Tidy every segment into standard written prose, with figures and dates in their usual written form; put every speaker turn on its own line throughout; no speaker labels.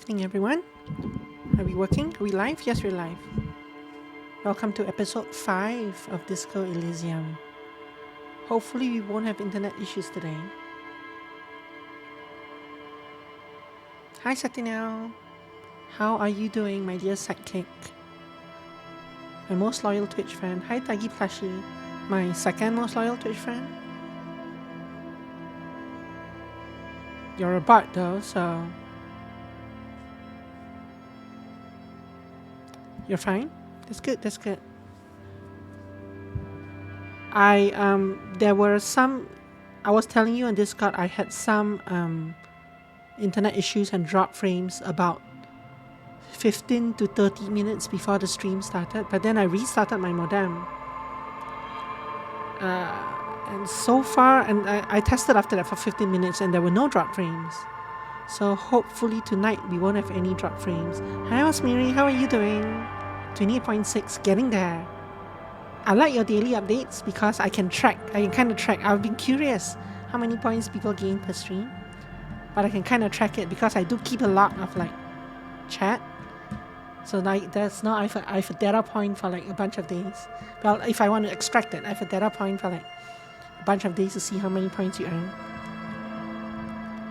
evening, everyone. Are we working? Are we live? Yes, we're live. Welcome to episode 5 of Disco Elysium. Hopefully we won't have internet issues today. Hi Satinel. How are you doing, my dear sidekick? My most loyal Twitch friend. Hi Taggy Plushie. My second most loyal Twitch friend. You're a bot though, so... You're fine? That's good, that's good. There were some... I was telling you on Discord I had some internet issues and drop frames about 15 to 30 minutes before the stream started, but then I restarted my modem. And so far, and I tested after that for 15 minutes and there were no drop frames. So hopefully tonight we won't have any drop frames. Hi Osmiri, how are you doing? 28.6, getting there. I like your daily updates because I can kind of track. I've been curious how many points people gain per stream. But I can kind of track it because I do keep a log of like chat. So like there's no, I have a data point for like a bunch of days. Well, if I want to extract it, I have a data point for like a bunch of days to see how many points you earn.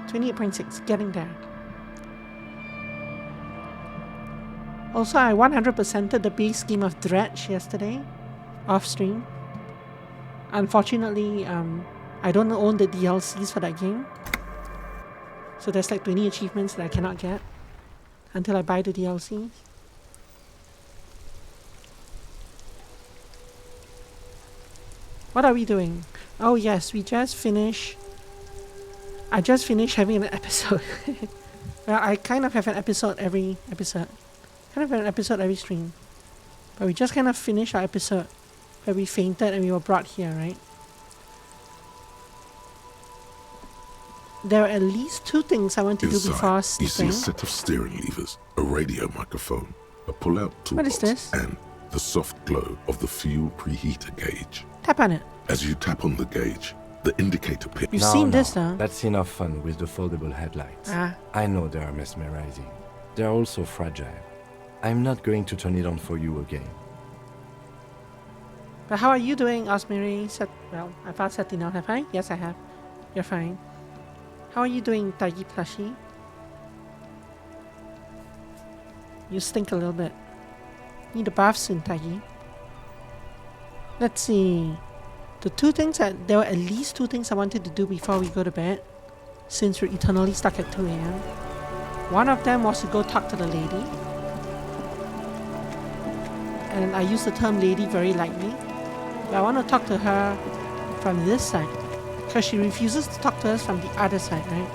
28.6, getting there. Also, I 100%ed the base game of Dredge yesterday, off stream. Unfortunately, I don't own the DLCs for that game. So there's like 20 achievements that I cannot get until I buy the DLCs. What are we doing? Oh yes, we just finished. I just finished having an episode. Well, I kind of have an episode every episode. Kind of have an episode every stream. But we just kind of finished our episode where we fainted and we were brought here, right? There are at least 2 things I want to do before sleeping.
You see a set of steering levers, a radio microphone, a pull-out toolbox,
what is this?
And the soft glow of the fuel preheater gauge.
Tap on it.
As you tap on the gauge, the indicator pin...
You've seen this though.
That's enough fun with the foldable headlights. I know they are mesmerizing. They are also fragile. I'm not going to turn it on for you again.
But how are you doing, Osmiri? Well, I've asked Satinel, have I? Yes, I have. You're fine. How are you doing, Taggy Plushie? You stink a little bit. Need a bath soon, Taggy. Let's see. There were at least 2 things I wanted to do before we go to bed, since we're eternally stuck at 2 a.m. One of them was to go talk to the lady. And I use the term lady very lightly. But I want to talk to her from this side. Because she refuses to talk to us from the other side, right?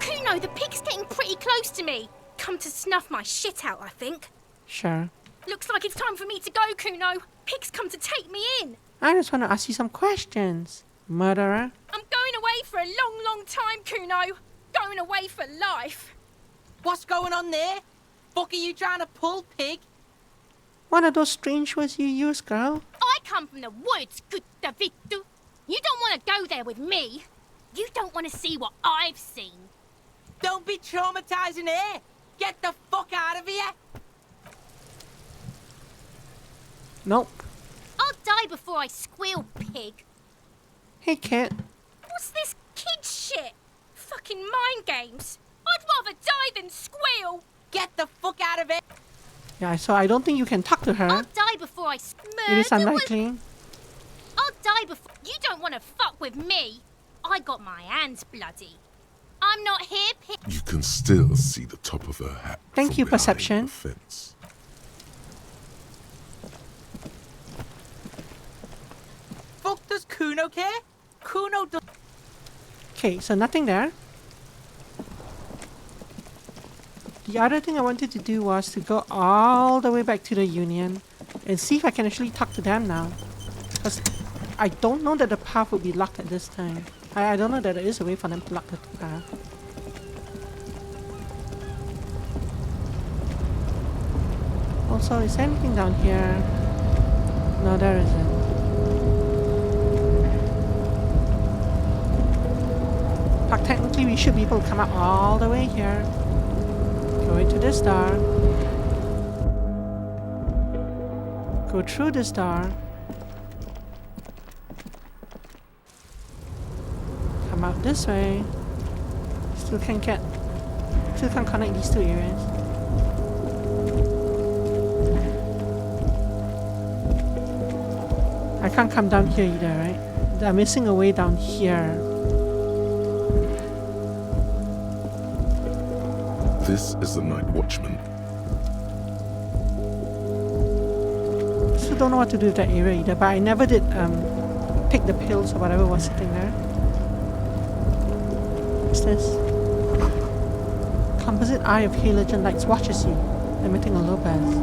Kuno, the pig's getting pretty close to me. Come to snuff my shit out, I think.
Sure.
Looks like it's time for me to go, Kuno. Pig's come to take me in.
I just want to ask you some questions, murderer.
I'm going away for a long, long time, Kuno. Going away for life.
What's going on there? Fuck are you trying to pull, pig?
What are those strange words you use, girl?
I come from the woods, good Davidu. You don't want to go there with me. You don't want to see what I've seen.
Don't be traumatizing here. Get the fuck out of here.
Nope.
I'll die before I squeal, pig.
Hey, kid.
What's this kid shit? Fucking mind games. I'd rather die than squeal.
Get the fuck out of it.
Yeah, so I don't think you can talk to her.
I'll die before I
It is unlikely.
I'll die before... You don't want to fuck with me. I got my hands bloody. I'm not here, pig.
You can still see the top of her hat.
Thank you, perception.
The fence.
Fuck does Kuno care? Kuno does...
Okay, so nothing there. The other thing I wanted to do was to go all the way back to the Union and see if I can actually talk to them now. Because I don't know that the path will be locked at this time. I don't know that there is a way for them to lock the path. Also, is there anything down here? No, there isn't. But technically we should be able to come up all the way here. Go into this door. Go through this door. Come out this way. Still can't connect these two areas. I can't come down here either, right? I'm missing a way down here.
This is the night watchman.
Still don't know what to do with that area either, but I never did pick the pills or whatever was sitting there. What's this? Composite eye of halogen lights watches you, emitting a low buzz.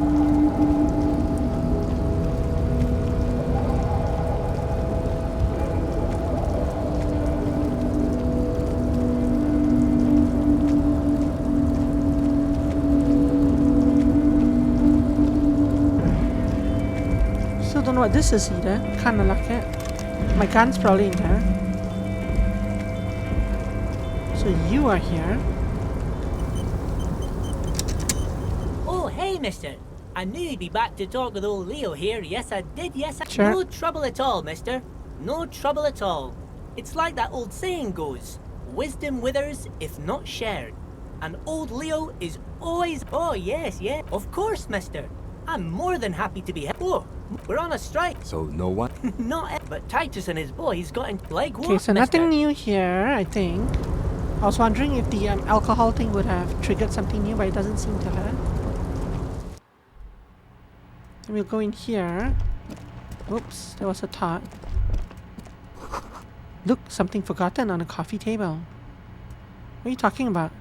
Still don't know what this is either. Kinda like it. My gun's probably in there. So you are here.
Oh, hey, mister. I knew you'd be back to talk with old Leo here. Yes, I did. Yes,
Sure.
No trouble at all, mister. No trouble at all. It's like that old saying goes, wisdom withers if not shared. And old Leo is always... Oh, yes, yeah. Of course, mister. I'm more than happy to be... Oh, we're on a strike.
So no one?
Not but Titus and his boys got in like what,
Okay, so nothing new here, I think. I was wondering if the alcohol thing would have triggered something new, but it doesn't seem to have. We'll go in here. Oops, there was a thought. Look, something forgotten on a coffee table. What are you talking about?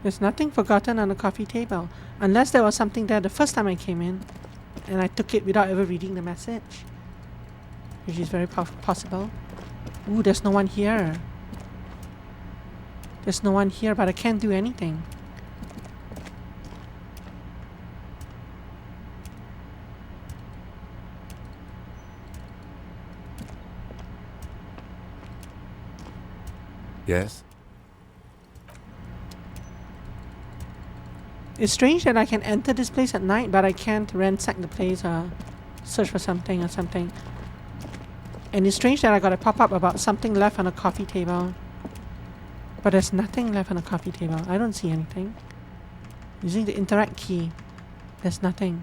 There's nothing forgotten on the coffee table. Unless there was something there the first time I came in. And I took it without ever reading the message. Which is very possible. Ooh, there's no one here. There's no one here, but I can't do anything.
Yes?
It's strange that I can enter this place at night, but I can't ransack the place or search for something or something. And it's strange that I got a pop-up about something left on a coffee table. But there's nothing left on a coffee table. I don't see anything. Using the interact key. There's nothing.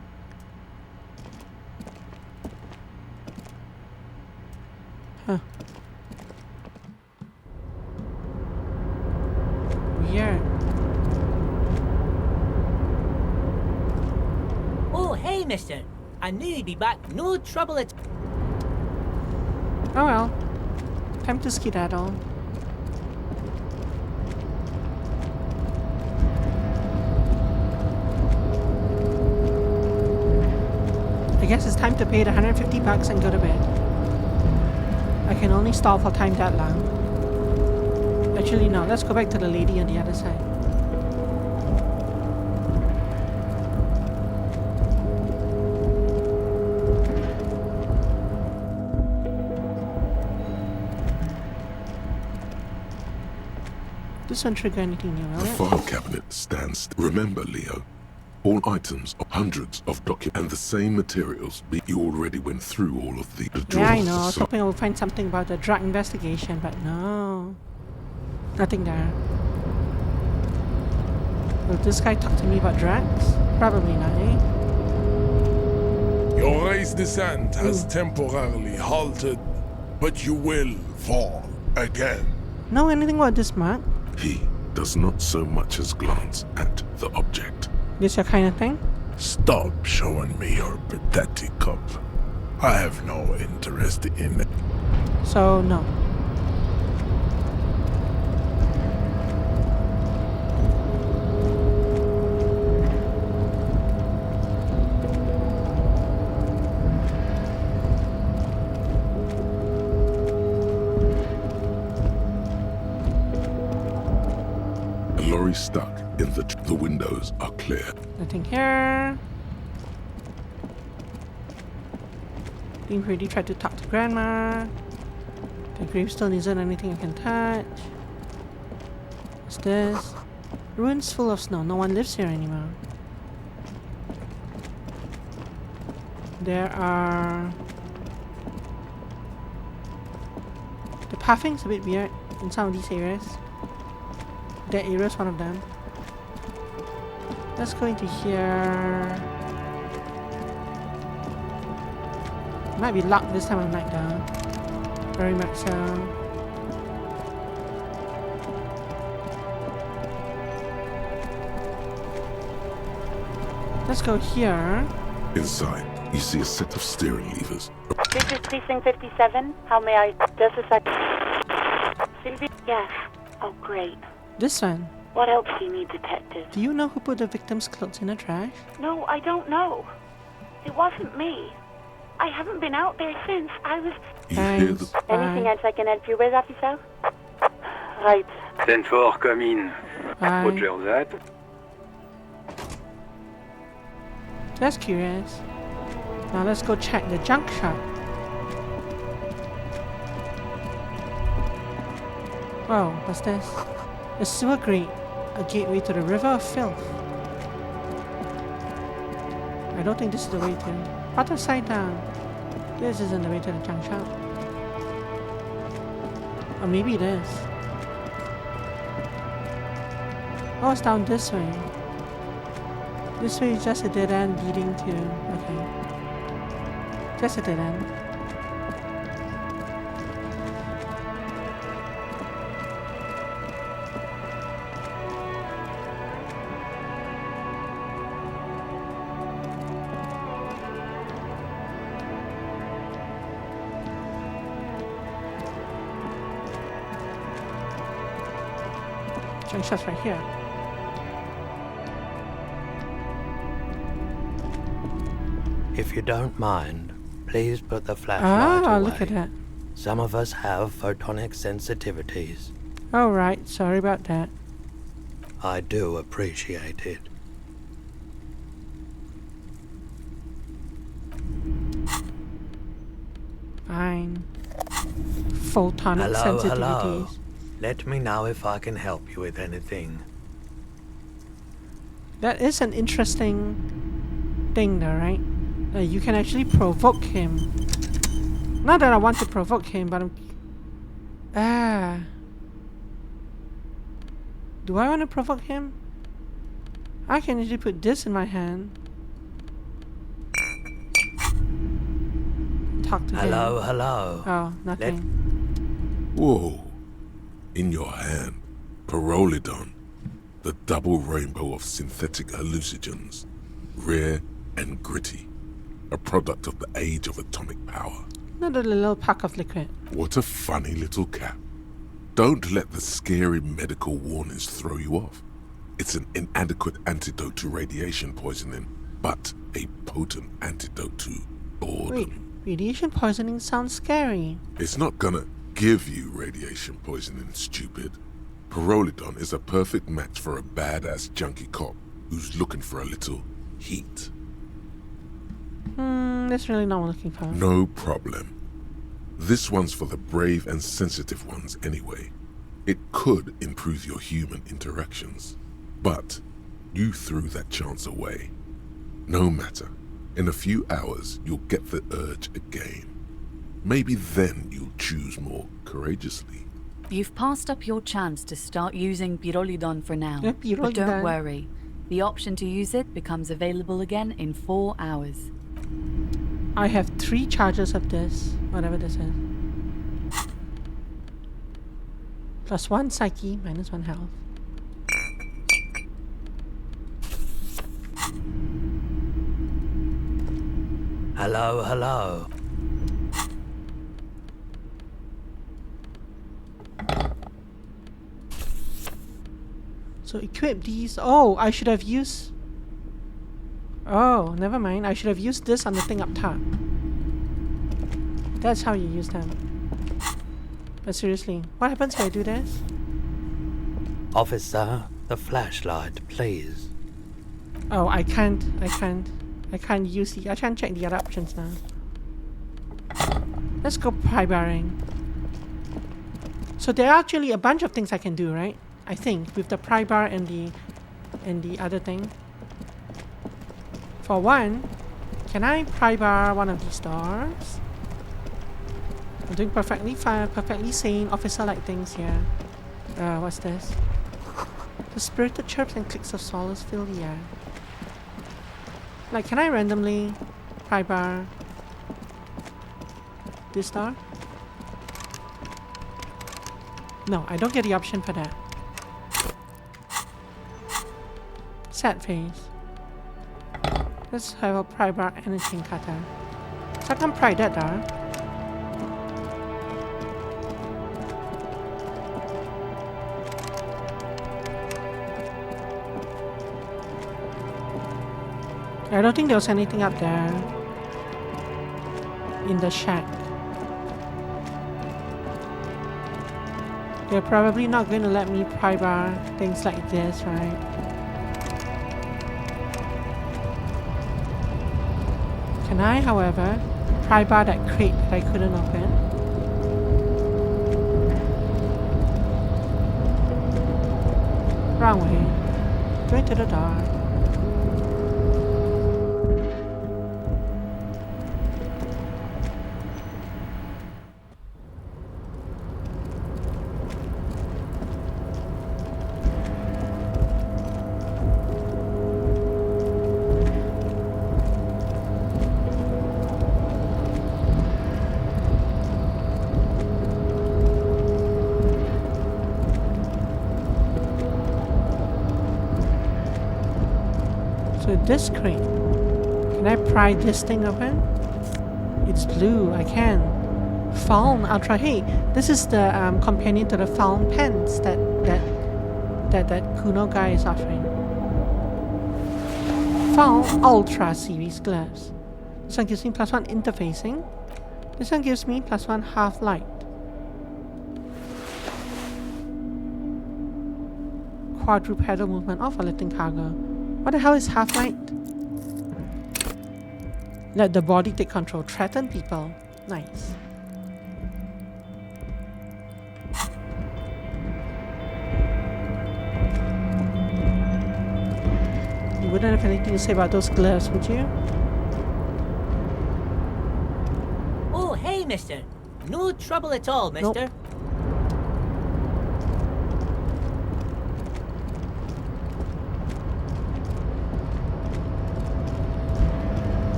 Huh. Weird.
Oh, hey, mister. I knew you'd be back. No trouble at...
Oh well. Time to skedaddle. I guess it's time to pay the $150 and go to bed. I can only stall for time that long. Actually, no. Let's go back to the lady on the other side. This won't trigger anything new, will
The
it?
file cabinet stands. Remember, Leo, all items are hundreds of documents and the same materials. You already went through all of the drawers.
Yeah, I know. I was hoping I would find something about the drug investigation, but no. Nothing there. Will this guy talk to me about drugs? Probably not, eh?
Your race descent has temporarily halted, but you will fall again.
Know anything about this mark?
He does not so much as glance at the object.
This your kind of thing?
Stop showing me your pathetic cup. I have no interest in it.
So, no.
A lorry stuck in the windows are clear.
Nothing here. Being pretty tried to talk to Grandma. The gravestone isn't anything I can touch. What's this? Ruins full of snow. No one lives here anymore. There are... The pathing's a bit weird in some of these areas. That area's one of them. Let's go into here. Might be locked this time of night though. Very much so. Let's go here.
Inside, you see a set of steering levers.
This is Precinct 57. How may I... This is a... Sylvia? Yes. Oh, great.
This one.
What else do you need, Detective?
Do you know who put the victim's clothes in the trash?
No, I don't know. It wasn't me. I haven't been out there since. I was...
You hear the...
Anything else I can help you with, officer? Right.
10-4, come in.
Bye.
Roger that.
That's curious. Now let's go check the junk shop. Whoa, what's this? A sewer grate. A gateway to the river of filth. I don't think this is the way to... Put upside down. This isn't the way to the junk shop. Or maybe it is. Oh, it's down this way. This way is just a dead end leading to... Okay. Just a dead end. Junk shop's right here.
If you don't mind, please put the flashlight away.
Look at that.
Some of us have photonic sensitivities.
Alright, sorry about that.
I do appreciate it.
Fine. Photonic
Hello.
sensitivities.
Let me know if I can help you with anything.
That is an interesting thing though, right? You can actually provoke him. Not that I want to provoke him, but I'm... Do I want to provoke him? I can actually put this in my hand. Talk to him.
Hello.
Oh, nothing.
Whoa. In your hand, Pyrrolidon, the double rainbow of synthetic hallucinogens, rare and gritty, a product of the age of atomic power.
Another little pack of liquid.
What a funny little cap. Don't let the scary medical warnings throw you off. It's an inadequate antidote to radiation poisoning, but a potent antidote to boredom.
Wait, radiation poisoning sounds scary.
It's not gonna give you radiation poisoning, stupid. Pyrrolidon is a perfect match for a badass junkie cop who's looking for a little heat.
That's really not what I'm looking for.
No problem. This one's for the brave and sensitive ones anyway. It could improve your human interactions, but you threw that chance away. No matter. In a few hours, you'll get the urge again. Maybe then you'll choose more courageously.
You've passed up your chance to start using Pyrrolidon for now.
Yeah,
But
Pyrrolidon.
don't worry. The option to use it becomes available again in 4 hours.
I have 3 charges of this, whatever this is. Plus 1 psyche, minus 1 health.
Hello.
So equip these. Oh, I should have used... Oh, never mind. I should have used this on the thing up top. That's how you use them. But seriously, what happens if I do this?
Officer, the flashlight, please.
Oh, I can't use the... I can't check the other options now. Let's go pry barring. So there are actually a bunch of things I can do, right? I think with the pry bar and the other thing. For one, can I pry bar one of these doors? I'm doing perfectly fine, perfectly sane, officer-like things here. What's this? The spirited chirps and clicks of solace fill the air. Like, can I randomly pry bar this door? No, I don't get the option for that. Sad face. Let's have a pry bar and a chain cutter. So I can pry that door. I don't think there was anything up there in the shack. They're probably not going to let me pry bar things like this, right? Can I, however, pry bar that crate that I couldn't open? Wrong way. Going to the door. This crate. Can I pry this thing open? It's blue. I can. Fawn Ultra. Hey, this is the companion to the Fawn pens that Kuno guy is offering. Fawn Ultra series gloves. This one gives me +1 interfacing. This one gives me +1 half light. Quadrupedal movement for lifting cargo. What the hell is half light? Let the body take control. Threaten people. Nice. You wouldn't have anything to say about those gloves, would you?
Oh, hey, mister. No trouble at all, mister.
Nope.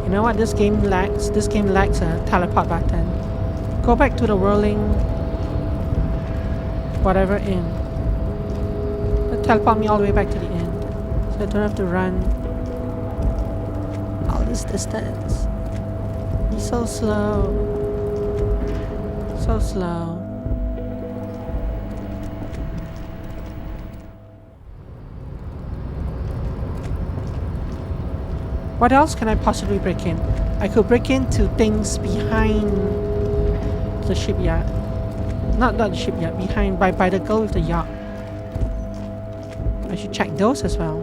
You know what this game lacks? This game lacks a teleport button. Go back to the whirling whatever inn. It'll teleport me all the way back to the inn. So I don't have to run all this distance. He's so slow. So slow. What else can I possibly break in? I could break into things behind the shipyard. Not the shipyard, behind by the girl with the yacht. I should check those as well.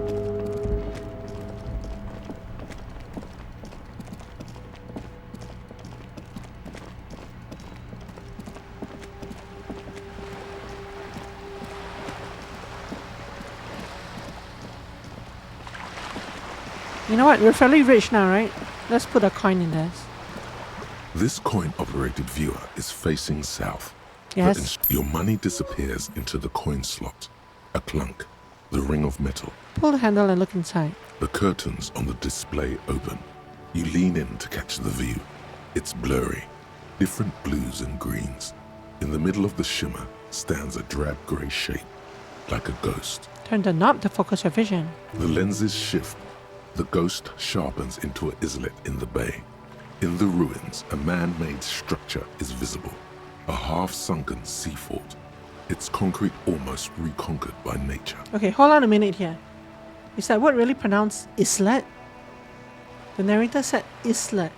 You know what? We're fairly rich now, right? Let's put a coin in this.
This coin-operated viewer is facing south.
Yes.
Your money disappears into the coin slot. A clunk. The ring of metal.
Pull the handle and look inside.
The curtains on the display open. You lean in to catch the view. It's blurry. Different blues and greens. In the middle of the shimmer stands a drab grey shape, like a ghost.
Turn the knob to focus your vision.
The lenses shift. The ghost sharpens into an islet in the bay. In the ruins, a man-made structure is visible. A half-sunken sea fort. Its concrete almost reconquered by nature.
Okay, hold on a minute here. Is that word really pronounced islet? The narrator said islet.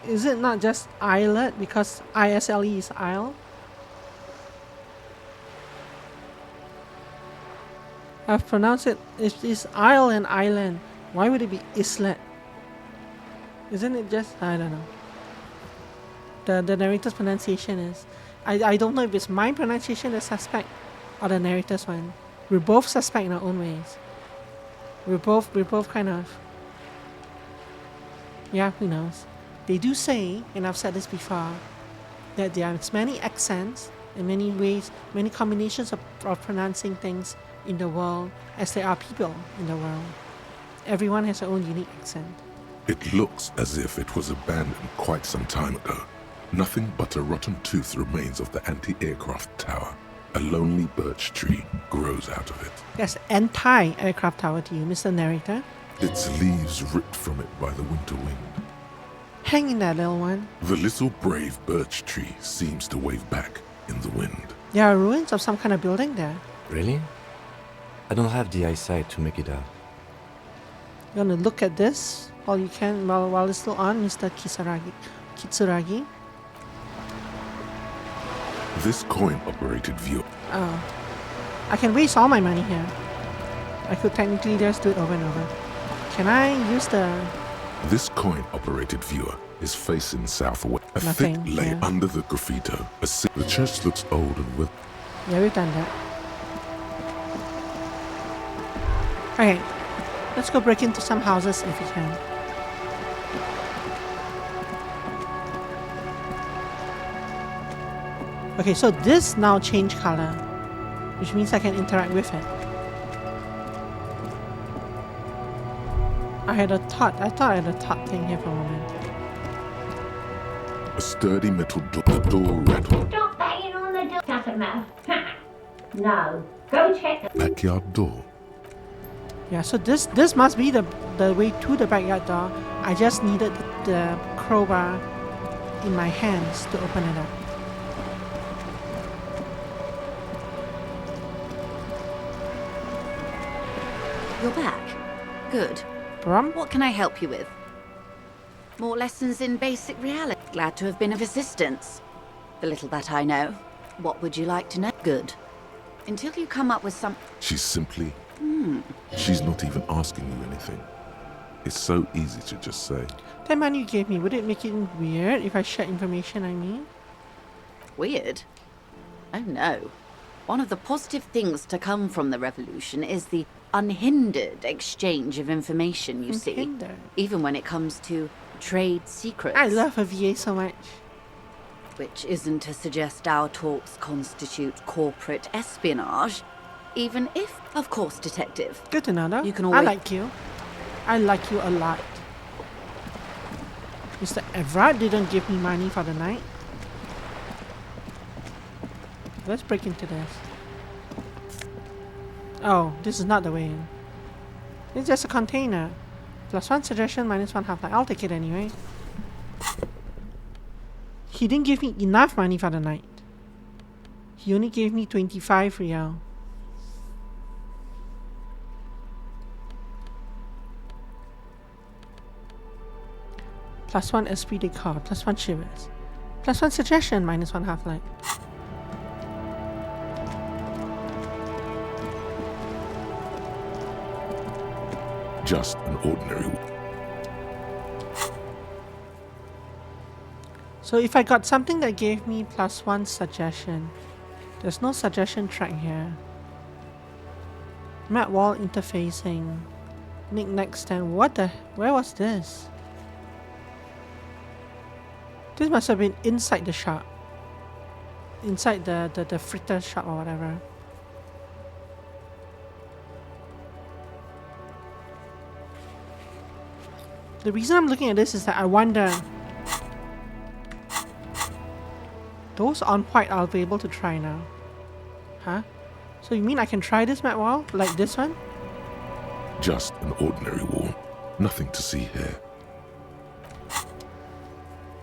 Is it not just islet because ISLE is isle? I've pronounced it, it's isle and island. Why would it be islet? Isn't it just, I don't know. The narrator's pronunciation is I don't know if it's my pronunciation that's suspect or the narrator's one. We're both suspect in our own ways. We're both kind of, yeah, who knows. They do say, and I've said this before, that there are as many accents and many ways, many combinations of pronouncing things in the world as there are people in the world. Everyone has their own unique accent.
It looks as if it was abandoned quite some time ago. Nothing but a rotten tooth remains of the anti-aircraft tower. A lonely birch tree grows out of it.
Yes, anti-aircraft tower to you, Mr. Narrator.
Its leaves ripped from it by the winter wind.
Hang in there, little one.
The little brave birch tree seems to wave back in the wind.
There are ruins of some kind of building there.
Really? I don't have the eyesight to make it out.
You want to look at this while you can, while it's still on, Mr. Kitsuragi?
This coin-operated viewer.
Oh. I can waste all my money here. I could technically just do it over and over. Can I use the...
This coin-operated viewer is facing southwest. A
Nothing,
thick lay
yeah.
under the graffito. The church looks old and with.
Yeah, we've done that. Okay. Let's go break into some houses if we can. Okay, so this now changed color, which means I can interact with it. I thought I had a thought thing here for a moment.
A sturdy metal door rattled.
Stop banging on the door. Doesn't matter. No. Go check.
Backyard door.
Yeah, so this must be the way to the backyard door. I just needed the crowbar in my hands to open it up.
You're back. Good.
Brum?
What can I help you with? More lessons in basic reality. Glad to have been of assistance. The little that I know. What would you like to know? Good. Until you come up with some...
She's simply... She's not even asking you anything. It's so easy to just say.
That money you gave me, would it make it weird if I share information I mean?
Weird? Oh no. One of the positive things to come from the revolution is the unhindered exchange of information, you see. Even when it comes to trade secrets.
I love a VA so much.
Which isn't to suggest our talks constitute corporate espionage, even if, of course, detective.
Good to know, though.
You can always...
I like you. I like you a lot. Mr. Everard didn't give me money for the night. Let's break into this. Oh, this is not the way in. It's just a container. +1 suggestion, -1 half-life. I'll take it anyway. He didn't give me enough money for the night. He only gave me 25 real. +1 esprit de corps, +1 shivers. +1 suggestion, -1 half-life.
Just an ordinary...
So if I got something that gave me +1 suggestion, there's no suggestion track here. Map wall interfacing. Knick-knack stand. What the... Where was this? This must have been inside the shop. Inside the fritter shop or whatever. The reason I'm looking at this is that I wonder... Those on white I'll be able to try now. Huh? So you mean I can try this map wall? Like this one?
Just an ordinary wall. Nothing to see here.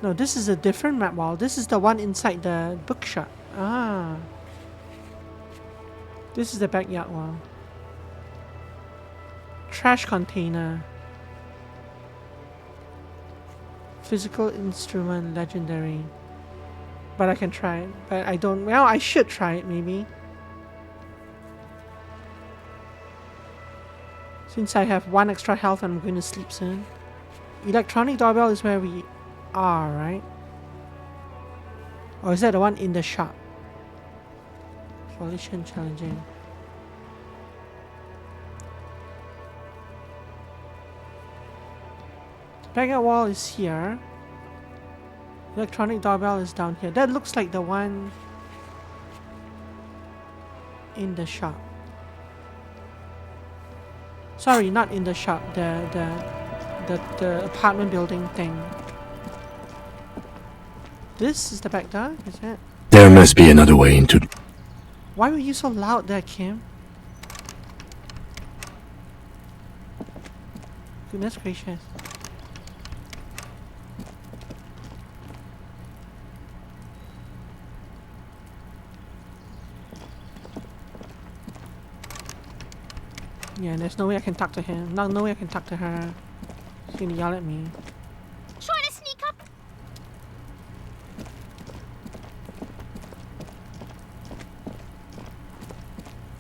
No, this is a different map wall. This is the one inside the bookshop. Ah. This is the backyard wall. Trash container. Physical instrument, legendary. But I can try it. But I don't... Well, I should try it, maybe. Since I have 1 extra health and I'm going to sleep soon. Electronic doorbell is where we are, right? Or is that the one in the shop? Coalition challenging. The blackout wall is here. Electronic doorbell is down here. That looks like the one in the shop. Sorry, not in the shop. The apartment building thing. This is the back door, is it?
There must be another way into...
Why were you so loud there, Kim? Goodness gracious. Yeah, there's no way I can talk to him. No way I can talk to her. She's gonna yell at me.
Trying to sneak up.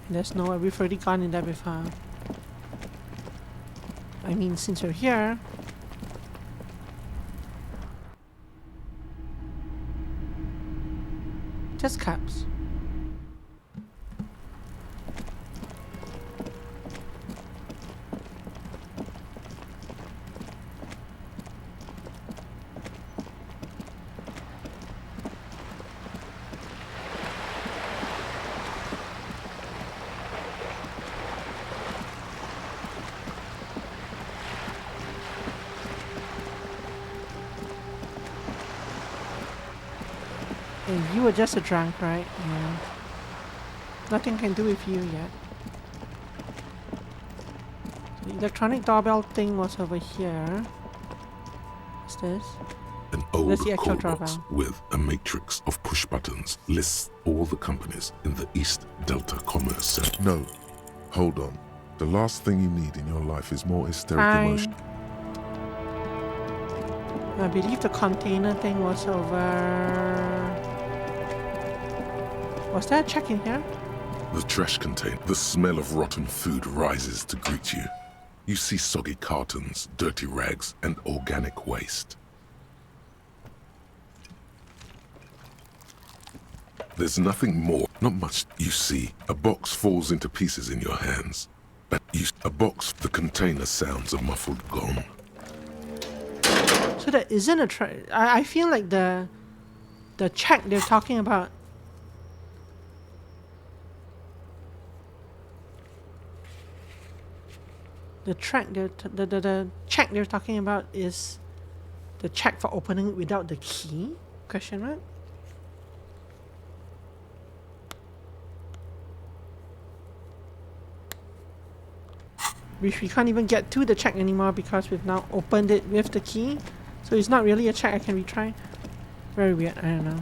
There's no way. We've already gone in there before. I mean, since we're here. Just cups. And you were just a drunk, right? Yeah. Nothing can do with you yet. The electronic doorbell thing was over here. What's this?
An old
That's the actual
call box
doorbell.
with a matrix of push buttons lists all the companies in the East Delta Commerce Center.
No, hold on. The last thing you need in your life is more hysteric emotion.
I believe the container thing was over... Was there a check in here?
The trash container. The smell of rotten food rises to greet you. You see soggy cartons, dirty rags, and organic waste. There's nothing more, not much. You see, a box falls into pieces in your hands. A box, the container sounds a muffled gong.
So there isn't a I feel like the check they're talking about. The check they're talking about is the check for opening it without the key? Question mark? Which we can't even get to the check anymore because we've now opened it with the key. So it's not really a check I can retry. Very weird, I don't know.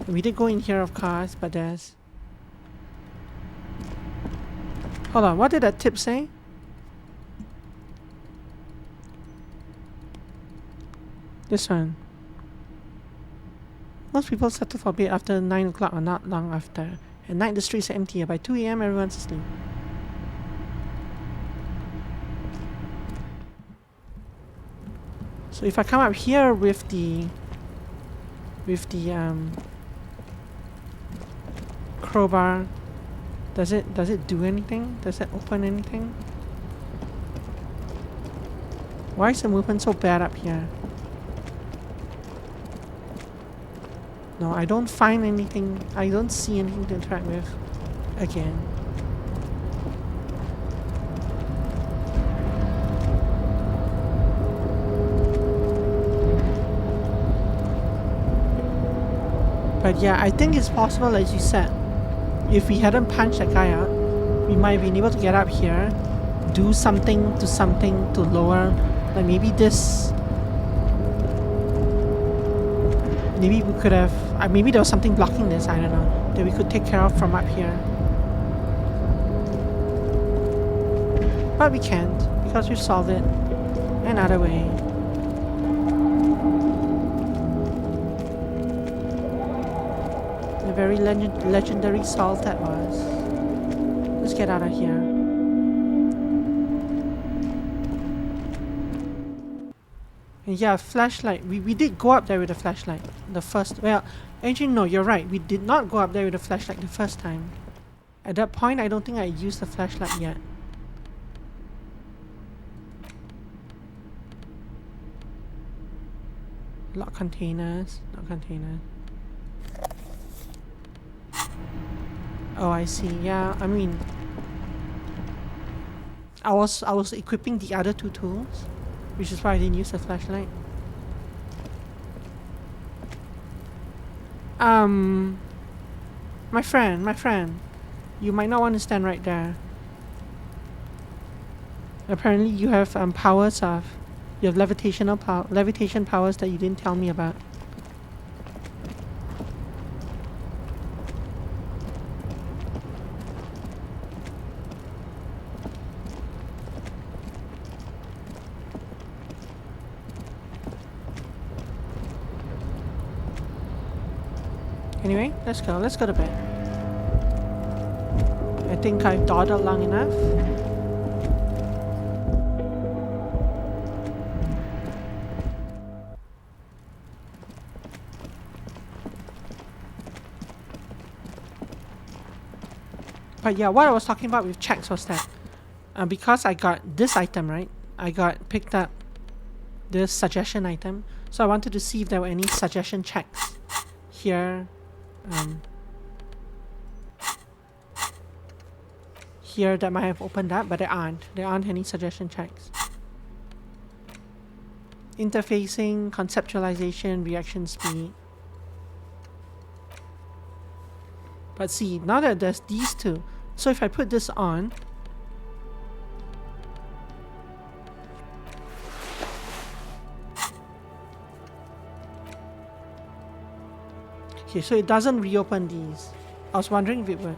We did go in here of course, but there's... Hold on, what did that tip say? This one. Most people settle for bed after 9 o'clock or not long after. At night the streets are empty. By 2 AM everyone's asleep. So if I come up here with the crowbar, does it do anything? Does it open anything? Why is the movement so bad up here? No, I don't find anything. I don't see anything to interact with again. But yeah, I think it's possible, as you said, if we hadn't punched that guy out, we might have been able to get up here, do something to lower, like maybe this. Maybe we could have, maybe there was something blocking this, I don't know, that we could take care of from up here. But we can't, because we've solved it another way. A very legendary solve that was. Let's get out of here. Yeah, flashlight. We did go up there with a flashlight. The first... Well, actually, no, you're right. We did not go up there with a flashlight the first time. At that point, I don't think I used the flashlight yet. Lock containers. Lock containers. Oh, I see. Yeah, I mean... I was equipping the other two tools, which is why I didn't use the flashlight. My friend, you might not want to stand right there. Apparently you have powers of... You have levitation powers that you didn't tell me about. Anyway, let's go to bed. I think I've dawdled long enough. But yeah, what I was talking about with checks was that because I got this item, right? I picked up this suggestion item, so I wanted to see if there were any suggestion checks here. Here that might have opened up, but there aren't any suggestion checks. Interfacing, conceptualization, reaction speed. But see, now that there's these two, so if I put this on, okay, so it doesn't reopen these. I was wondering if it would.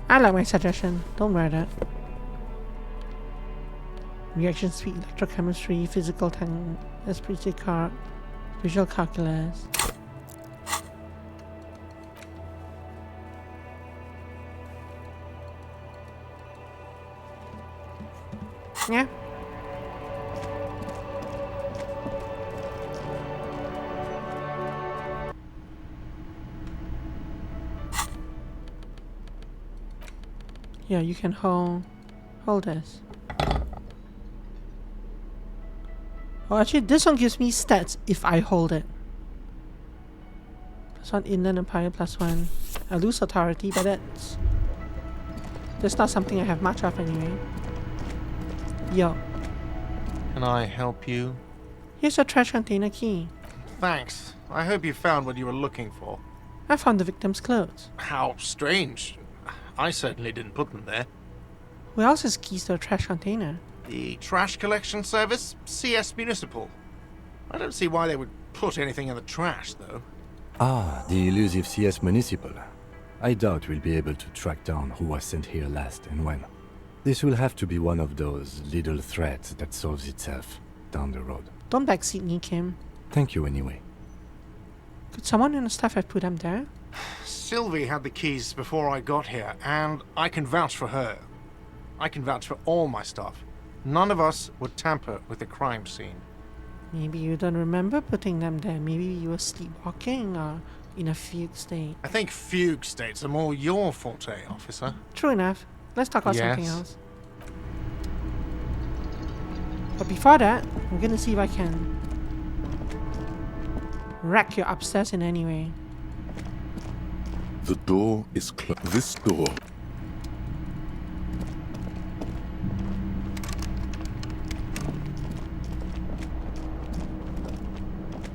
I like my suggestion. Don't wear that. Reaction speed, electrochemistry, physical time, esprit card, visual calculus. Yeah. Yeah, you can hold this. Oh, actually, this one gives me stats if I hold it. +1 Inland Empire, +1. I lose authority, but that's not something I have much of anyway. Yo.
Can I help you?
Here's your trash container key.
Thanks. I hope you found what you were looking for.
I found the victim's clothes.
How strange. I certainly didn't put them there.
Who else has keys to a trash container?
The trash collection service? CS Municipal. I don't see why they would put anything in the trash, though.
Ah, the elusive CS Municipal. I doubt we'll be able to track down who was sent here last and when. This will have to be one of those little threats that solves itself down the road.
Don't backseat me, Kim.
Thank you anyway.
Could someone in the staff have put them there?
Sylvie had the keys before I got here, and I can vouch for her. I can vouch for all my staff. None of us would tamper with the crime scene.
Maybe you don't remember putting them there. Maybe you were sleepwalking or in a fugue state.
I think fugue states are more your forte, officer.
True enough. Let's talk about something
Yes.
else. But before that, I'm gonna see if I can wreck your upstairs in any way.
The door is closed. This door.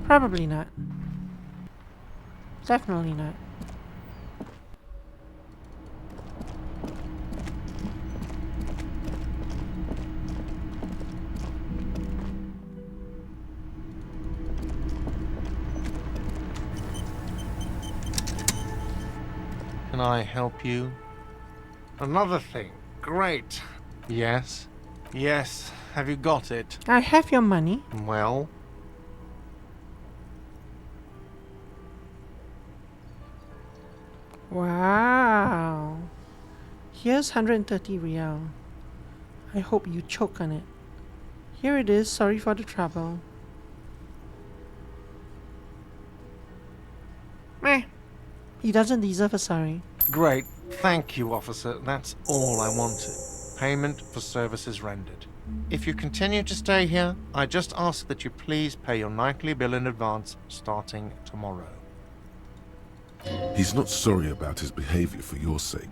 Probably not. Definitely not.
Can I help you? Another thing. Great. Yes. Yes. Have you got it?
I have your money.
Well?
Wow. Here's 130 real. I hope you choke on it. Here it is. Sorry for the trouble. Meh. He doesn't deserve a sorry.
Great. Thank you, officer. That's all I wanted. Payment for services rendered. If you continue to stay here, I just ask that you please pay your nightly bill in advance starting tomorrow.
He's not sorry about his behavior for your sake.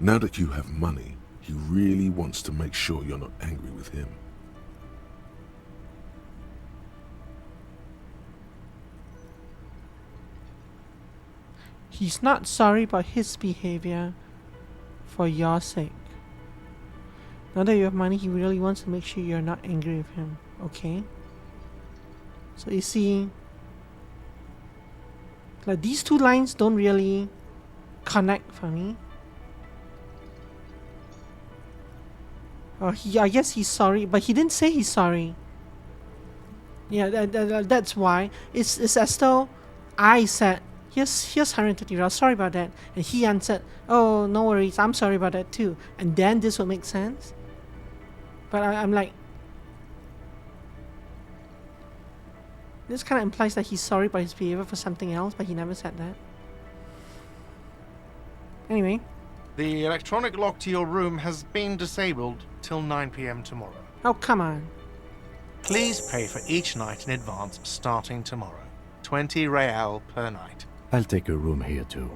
Now that you have money, he really wants to make sure you're not angry with him.
He's not sorry about his behavior for your sake. Now that you have money, he really wants to make sure you're not angry with him. Okay? So you see, like these two lines don't really connect for me. I guess he's sorry, but he didn't say he's sorry. Yeah, that's why. It's as though I said, here's $130, sorry about that. And he answered, oh, no worries, I'm sorry about that too. And then this would make sense. But I'm like, this kind of implies that he's sorry about his behavior for something else, but he never said that. Anyway.
The electronic lock to your room has been disabled till 9 p.m. tomorrow.
Oh, come on.
Please pay for each night in advance starting tomorrow. 20 real per night.
I'll take a room here too.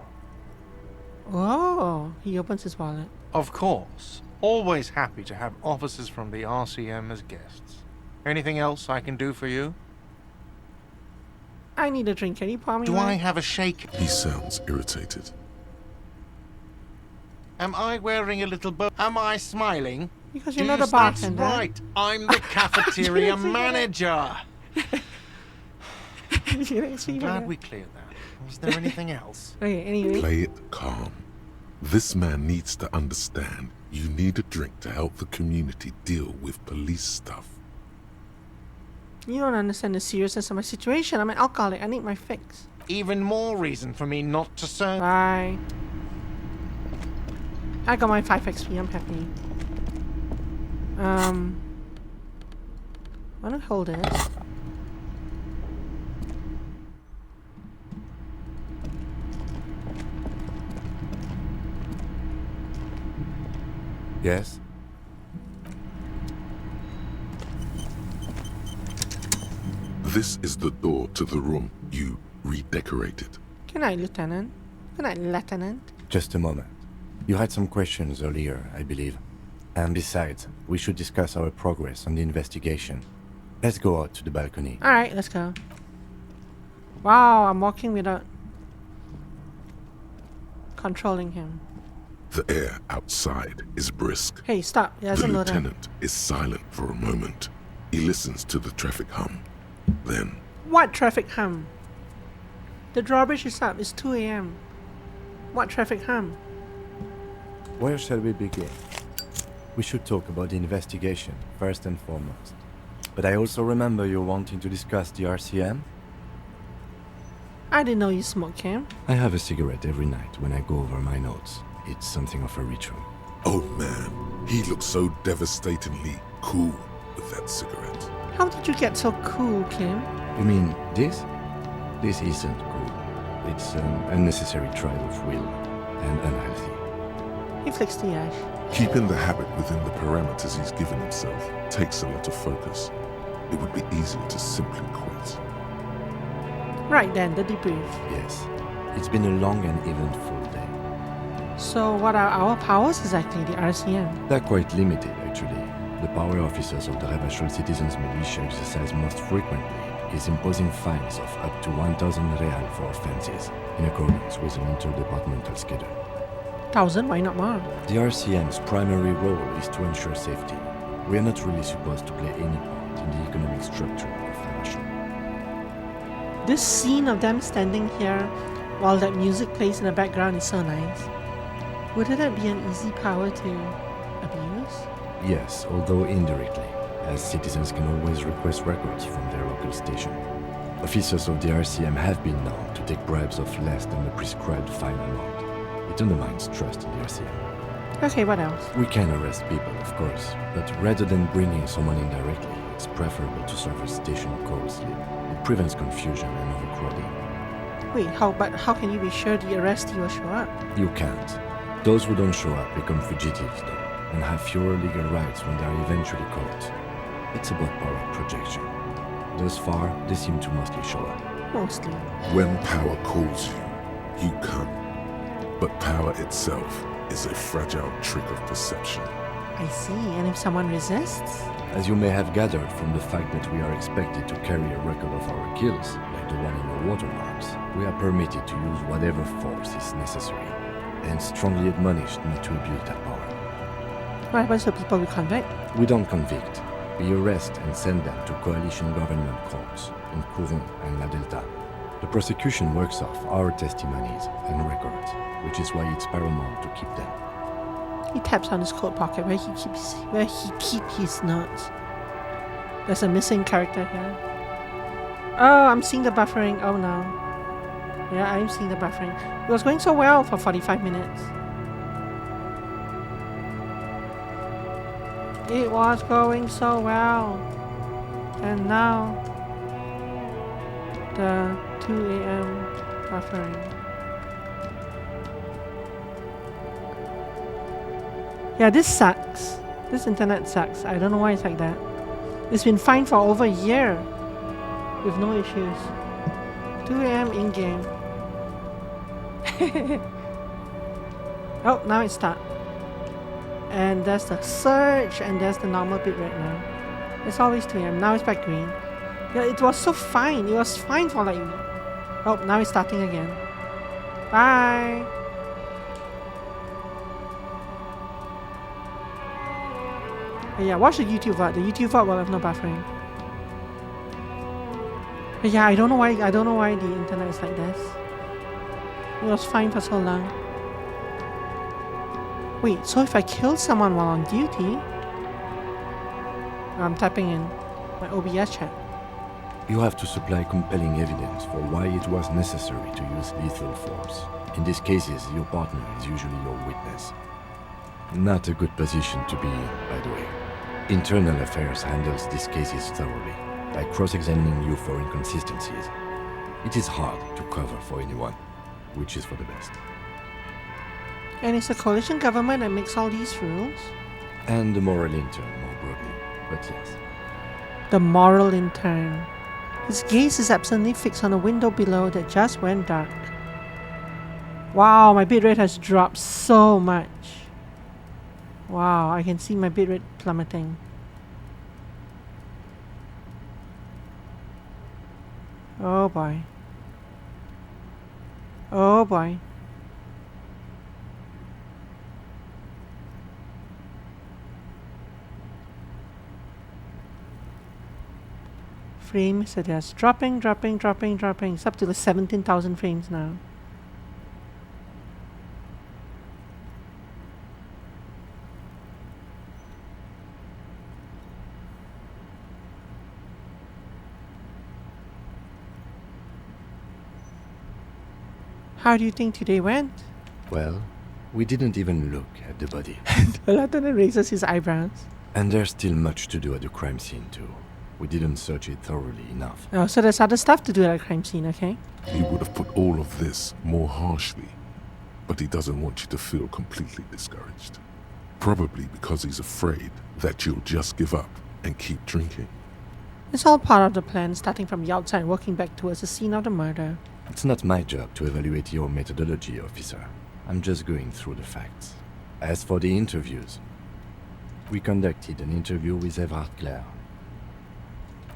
Oh, he opens his wallet.
Of course. Always happy to have officers from the RCM as guests. Anything else I can do for you?
I need a drink. Can you pour me
Do
one?
I have a shake?
He sounds irritated.
Am I wearing a little bow? Am I smiling?
Because you're not a bartender.
That's right. I'm the cafeteria manager. I'm glad we cleared that. Was there anything else?
Okay, anyway.
Play it calm. This man needs to understand you need a drink to help the community deal with police stuff.
You don't understand the seriousness of my situation. I'm an alcoholic. I need my fix.
Even more reason for me not to serve.
Bye. I got my 5 XP. I'm happy. Why not hold it?
Yes?
This is the door to the room you redecorated.
Good night, Lieutenant. Good night, Lieutenant.
Just a moment. You had some questions earlier, I believe. And besides, we should discuss our progress on the investigation. Let's go out to the balcony.
Alright, let's go. Wow, I'm walking without controlling him.
The air outside is brisk.
Hey, stop.
The
There's a loader.
lieutenant is silent for a moment. He listens to the traffic hum. Then,
What traffic hum? The drawbridge is up. It's 2 a.m. What traffic hum?
Where shall we begin? We should talk about the investigation, first and foremost. But I also remember you wanting to discuss the RCM?
I didn't know you smoked, Cam.
I have a cigarette every night when I go over my notes. It's something of a ritual.
oh man, he looks so devastatingly cool with that cigarette.
How did you get so cool, Kim?
You mean this? This isn't cool. It's an unnecessary trial of will and unhealthy.
He flicks the ash.
Keeping the habit within the parameters he's given himself takes a lot of focus. It would be easier to simply quit.
Right then, the debrief.
Yes. It's been a long and eventful day.
So what are our powers exactly, the RCM?
They're quite limited, actually. The power officers of the Rebel Citizens Militia exercise most frequently is imposing fines of up to 1,000 real for offenses, in accordance with an interdepartmental schedule.
1,000? Why not more?
The RCM's primary role is to ensure safety. We are not really supposed to play any part in the economic structure of the nation.
This scene of them standing here while that music plays in the background is so nice. Wouldn't that be an easy power to abuse?
Yes, although indirectly, as citizens can always request records from their local station. Officers of the RCM have been known to take bribes of less than the prescribed fine amount. It undermines trust in the RCM.
Okay, what else?
We can arrest people, of course, but rather than bringing someone in directly, it's preferable to serve a station cold sleep. It prevents confusion and overcrowding.
Wait, how can you be sure the arrestee will show up?
You can't. Those who don't show up become fugitives, though, and have fewer legal rights when they are eventually caught. It's about power projection. Thus far, they seem to mostly show up.
Mostly.
When power calls you, you come. But power itself is a fragile trick of perception.
I see, and if someone resists?
As you may have gathered from the fact that we are expected to carry a record of our kills, like the one in your watermarks, we are permitted to use whatever force is necessary, and strongly admonished not to abuse that power.
What happens to people we convict?
We don't convict. We arrest and send them to coalition government courts in Courant and La Delta. The prosecution works off our testimonies and records, which is why it's paramount to keep them.
He taps on his coat pocket where he keeps his notes. There's a missing character here. Oh, I'm seeing the buffering. Oh no. Yeah, I'm seeing the buffering. It was going so well for 45 minutes. It was going so well. And now the 2 a.m. buffering. Yeah, this sucks. This internet sucks. I don't know why it's like that. It's been fine for over a year with no issues. 2 a.m. in-game. Oh, now it stopped. And there's the surge and there's the normal bit right now. It's always 2 a.m. Now it's back green. Yeah, it was so fine. It was fine for like... Oh, now it's starting again. Bye! But yeah, watch the YouTube VOD. The YouTube VOD will have no buffering. But yeah, I don't know why the internet is like this. It was fine for so long. Wait, so if I kill someone while on duty... I'm typing in my OBS chat.
You have to supply compelling evidence for why it was necessary to use lethal force. In these cases, your partner is usually your witness. Not a good position to be in, by the way. Internal Affairs handles these cases thoroughly, by cross-examining you for inconsistencies. It is hard to cover for anyone, which is for the best.
And it's a coalition government that makes all these rules?
And the moral intern, more broadly, but yes.
The moral intern. His gaze is absently fixed on a window below that just went dark. Wow, my bitrate has dropped so much. Wow, I can see my bitrate plummeting. Oh boy. Oh boy. Frames are just dropping. It's up to the 17,000 frames now. How do you think today went?
Well, we didn't even look at the body.
The lieutenant raises his eyebrows.
And there's still much to do at the crime scene too. We didn't search it thoroughly enough.
Oh, so there's other stuff to do at a crime scene, okay?
He would have put all of this more harshly, but he doesn't want you to feel completely discouraged. Probably because he's afraid that you'll just give up and keep drinking.
It's all part of the plan, starting from the outside, working back towards the scene of the murder.
It's not my job to evaluate your methodology, officer. I'm just going through the facts. As for the interviews, we conducted an interview with Everard Clare.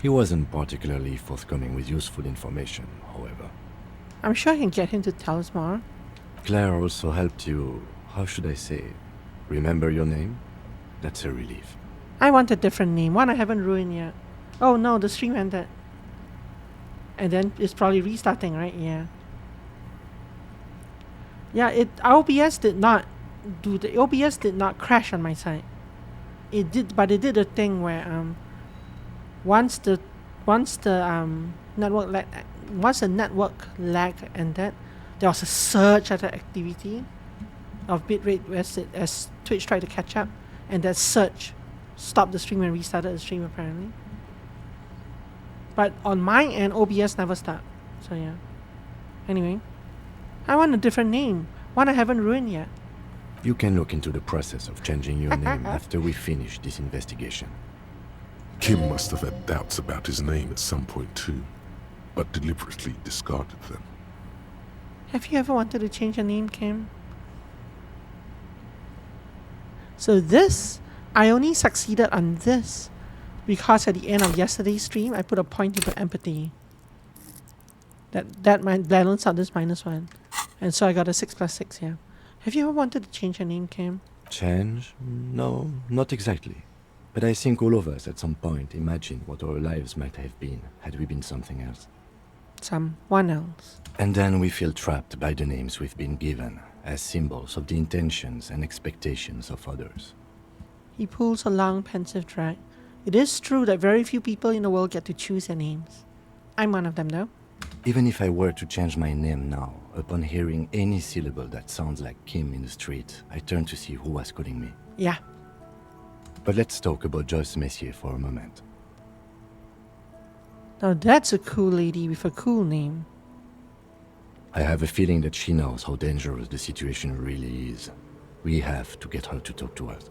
He wasn't particularly forthcoming with useful information, however.
I'm sure I can get him to tell us more.
Claire also helped you, how should I say, remember your name? That's a relief.
I want a different name, one I haven't ruined yet. Oh no, the stream ended. And then it's probably restarting, right? Yeah. Yeah, OBS did not do the OBS did not crash on my side. It did, but it did a thing where once the network lag ended, there was a surge of the activity. of bitrate as Twitch tried to catch up, and that surge stopped the stream and restarted the stream apparently. But on my end, OBS never stopped. So yeah. Anyway, I want a different name, one I haven't ruined yet.
You can look into the process of changing your name after we finish this investigation.
Kim must have had doubts about his name at some point too, but deliberately discarded them.
Have you ever wanted to change your name, Kim? So this, I only succeeded on this because at the end of yesterday's stream, I put a point into empathy. That balance out this -1. And so I got a 6 + 6 here. Have you ever wanted to change your name, Kim?
Change? No, not exactly. But I think all of us at some point imagined what our lives might have been had we been something else.
Someone else.
And then we feel trapped by the names we've been given as symbols of the intentions and expectations of others.
He pulls a long, pensive drag. It is true that very few people in the world get to choose their names. I'm one of them, though.
Even if I were to change my name now, upon hearing any syllable that sounds like Kim in the street, I turn to see who was calling me.
Yeah.
But let's talk about Joyce Messier for a moment.
Now that's a cool lady with a cool name.
I have a feeling that she knows how dangerous the situation really is. We have to get her to talk to us.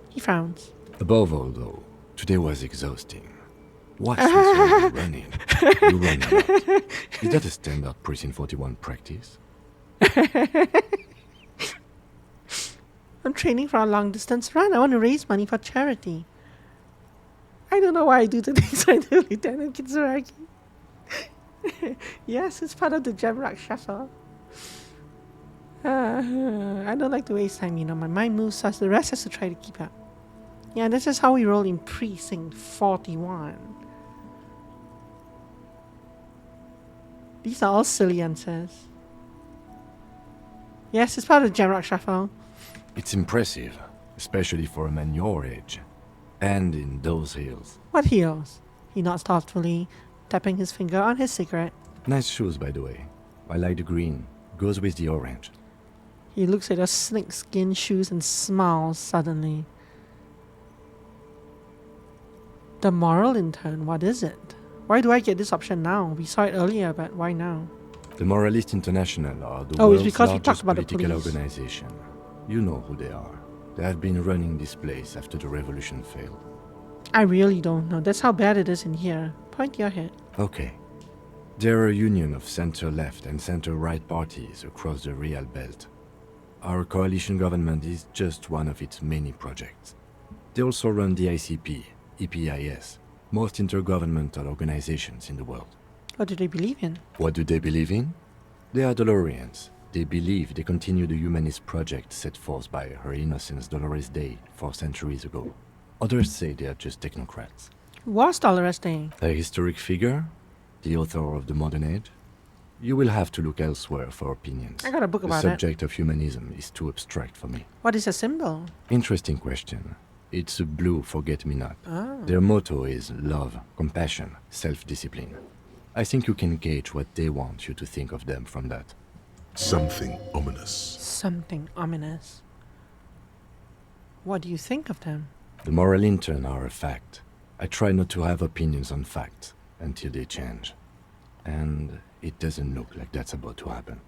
He frowns.
Above all, though, today was exhausting. What's this really running? You run a lot. Is that a standard Precinct 41 practice?
I'm training for a long-distance run. I want to raise money for charity. I don't know why I do the things I do, Lieutenant Kitsuragi. Yes, it's part of the Jamrock Shuffle. I don't like to waste time, you know. My mind moves fast. The rest has to try to keep up. Yeah, this is how we roll in Precinct 41. These are all silly answers. Yes, it's part of the Jamrock Shuffle.
It's impressive, especially for a man your age. And in those heels.
What heels? He nods thoughtfully, tapping his finger on his cigarette.
Nice shoes, by the way. I like the green. Goes with the orange.
He looks at your snakeskin shoes and smiles suddenly. The moral intern, what is it? Why do I get this option now? We saw it earlier, but why now?
The Moralist International are the
it's
world's
because we talked
largest
about the
political
police.
organization. You know who they are. They have been running this place after the revolution failed.
I really don't know. That's how bad it is in here. Point your head.
Okay. They're a union of center-left and center-right parties across the Real Belt. Our coalition government is just one of its many projects. They also run the ICP, EPIS, most intergovernmental organizations in the world.
What do they believe in?
What do they believe in? They are Dolorians. They believe they continue the humanist project set forth by Her Innocence Dolores Day 4 centuries ago. Others say they are just technocrats.
Who was Dolores Day?
A historic figure? The author of the modern age? You will have to look elsewhere for opinions.
I got a book about it.
The subject of humanism is too abstract for me.
What is a symbol?
Interesting question. It's a blue forget-me-not.
Oh.
Their motto is love, compassion, self-discipline. I think you can gauge what they want you to think of them from that.
Something ominous.
Something ominous. What do you think of them?
The moral intern are a fact. I try not to have opinions on facts until they change. And it doesn't look like that's about to happen.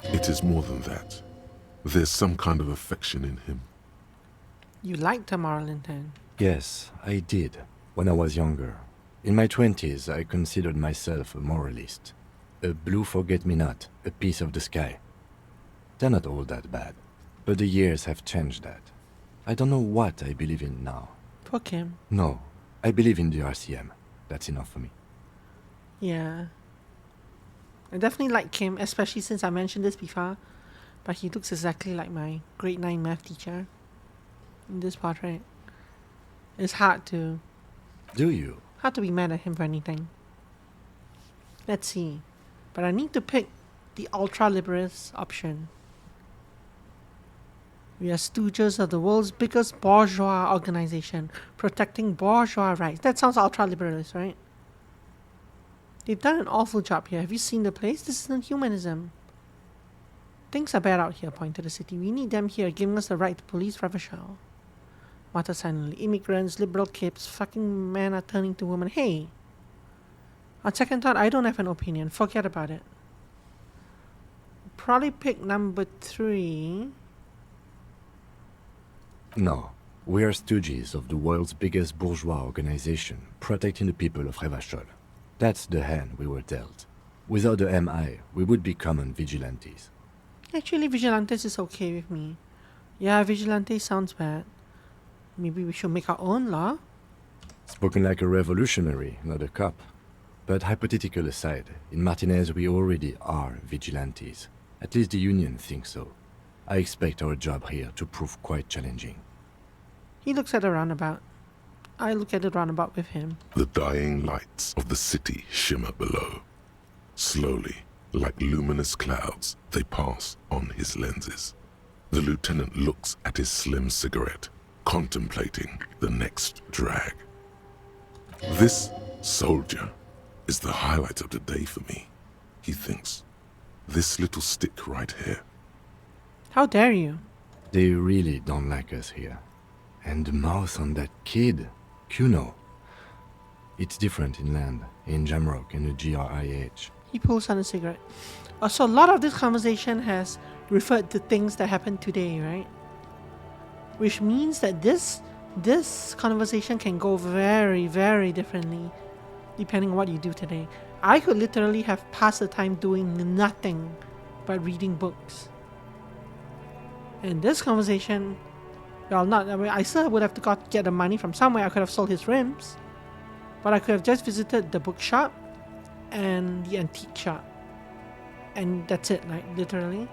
It is more than that. There's some kind of affection in him.
You liked the moral intern?
Yes, I did, when I was younger. In my 20s, I considered myself a moralist. A blue forget-me-not, a piece of the sky. They're not all that bad, but the years have changed that. I don't know what I believe in now.
Poor Kim.
No, I believe in the RCM. That's enough for me.
Yeah. I definitely like Kim, especially since I mentioned this before, but he looks exactly like my grade 9 math teacher in this portrait. It's hard to be mad at him for anything. Let's see. But I need to pick the ultra-liberalist option. We are stooges of the world's biggest bourgeois organization, protecting bourgeois rights. That sounds ultra-liberalist, right? They've done an awful job here. Have you seen the place? This isn't humanism. Things are bad out here, point to the city. We need them here, giving us the right to police Revachol. Mata silently. Immigrants, liberal kids, fucking men are turning to women. Hey! On second thought, I don't have an opinion. Forget about it. Probably pick number 3.
No. We are stooges of the world's biggest bourgeois organization, protecting the people of Revachol. That's the hand we were dealt. Without the MI, we would be common vigilantes.
Actually, vigilantes is okay with me. Yeah, vigilante sounds bad. Maybe we should make our own law?
Spoken like a revolutionary, not a cop. But hypothetical aside, in Martinez we already are vigilantes. At least the Union thinks so. I expect our job here to prove quite challenging.
He looks at the roundabout. I look at the roundabout with him.
The dying lights of the city shimmer below. Slowly, like luminous clouds, they pass on his lenses. The lieutenant looks at his slim cigarette, contemplating the next drag. This soldier is the highlight of the day for me, he thinks. This little stick right here.
How dare you?
They really don't like us here. And the mouth on that kid, Kuno. It's different in land, in Jamrock and the GRIH.
He pulls on a cigarette. So a lot of this conversation has referred to things that happened today, right? Which means that this conversation can go very, very differently depending on what you do today. I could literally have passed the time doing nothing but reading books. And this conversation, well, I still would have to get the money from somewhere. I could have sold his rims, but I could have just visited the bookshop and the antique shop, and that's it, like literally.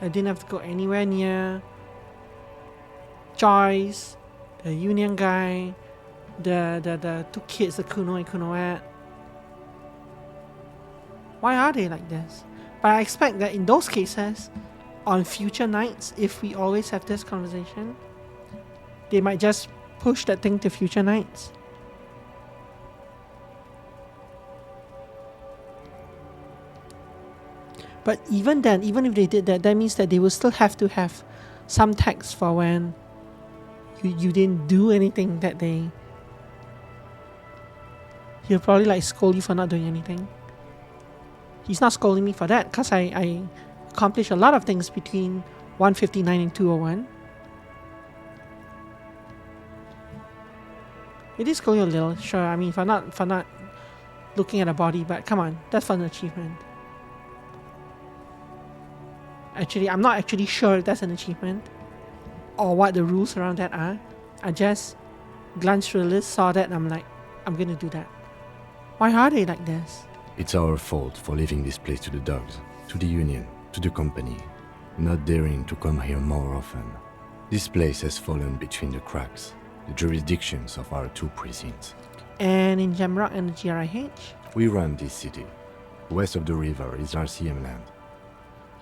I didn't have to go anywhere near Joyce, the Union guy, the 2 kids, the Kuno and Kunoette. Why are they like this? But I expect that in those cases, on future nights, if we always have this conversation, they might just push that thing to future nights. But even then, even if they did that, that means that they will still have to have some text for when you didn't do anything that day. He'll probably like scold you for not doing anything. He's not scolding me for that because I accomplished a lot of things between 1:59 and 2:01. It is scolding a little, sure. I mean, for not looking at a body, but come on, that's an achievement. Actually, I'm not actually sure if that's an achievement or what the rules around that are. I just glanced through the list, saw that, and I'm like, I'm gonna do that. Why are they like this?
It's our fault for leaving this place to the dogs, to the Union, to the company, not daring to come here more often. This place has fallen between the cracks, the jurisdictions of our 2 precincts.
And in Jamrock and the GRIH?
We run this city. West of the river is RCM land.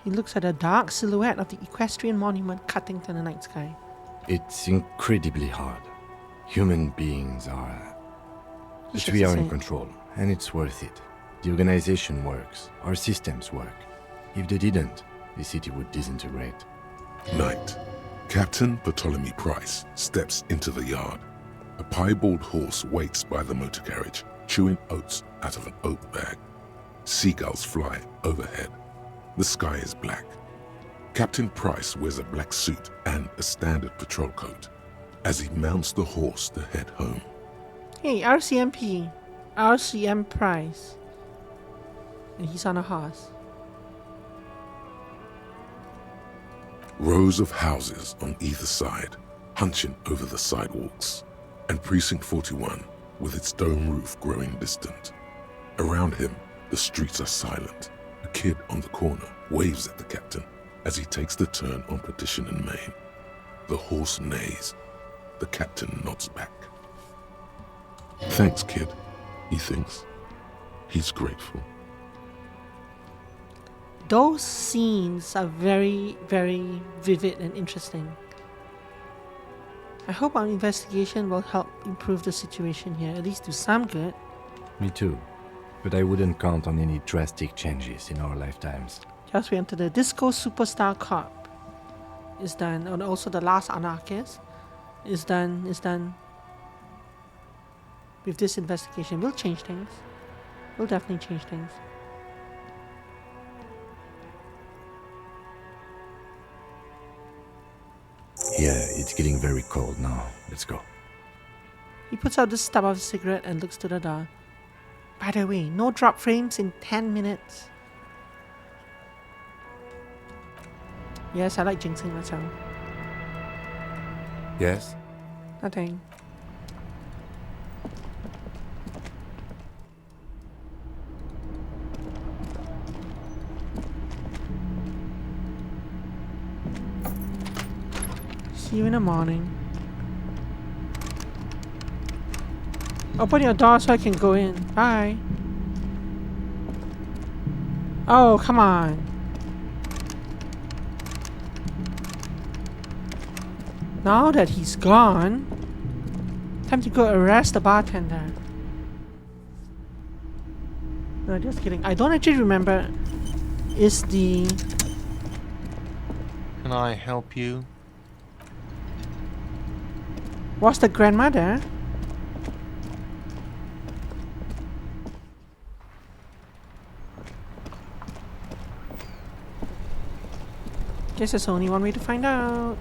He looks at a dark silhouette of the equestrian monument cutting to the night sky.
It's incredibly hard. Human beings are... But we are in control, and it's worth it. The organization works, our systems work. If they didn't, the city would disintegrate.
Night. Captain Bartholomew Price steps into the yard. A piebald horse waits by the motor carriage, chewing oats out of an oat bag. Seagulls fly overhead. The sky is black. Captain Price wears a black suit and a standard patrol coat as he mounts the horse to head home.
Hey, RCMP. RCM Price. And he's on a horse.
Rows of houses on either side, hunching over the sidewalks, and Precinct 41 with its dome roof growing distant. Around him, the streets are silent. A kid on the corner waves at the captain as he takes the turn on Petition and Main. The horse neighs. The captain nods back. Thanks, kid, he thinks. He's grateful.
Those scenes are very, very vivid and interesting. I hope our investigation will help improve the situation here, at least do some good.
Me too. But I wouldn't count on any drastic changes in our lifetimes.
Just we enter the Disco Superstar Cop. Is done. And also the Last Anarchist is done. With this investigation, we'll change things. We'll definitely change things.
Yeah, it's getting very cold now. Let's go.
He puts out the stub of a cigarette and looks to the door. By the way, no drop frames in 10 minutes. Yes, I like jinxing myself.
Yes?
Nothing. See you in the morning. Open your door so I can go in. Bye. Oh, come on. Now that he's gone, time to go arrest the bartender. No, just kidding. I don't actually remember. Is the...
Can I help you?
Was the grandmother? Guess there's only one way to find out.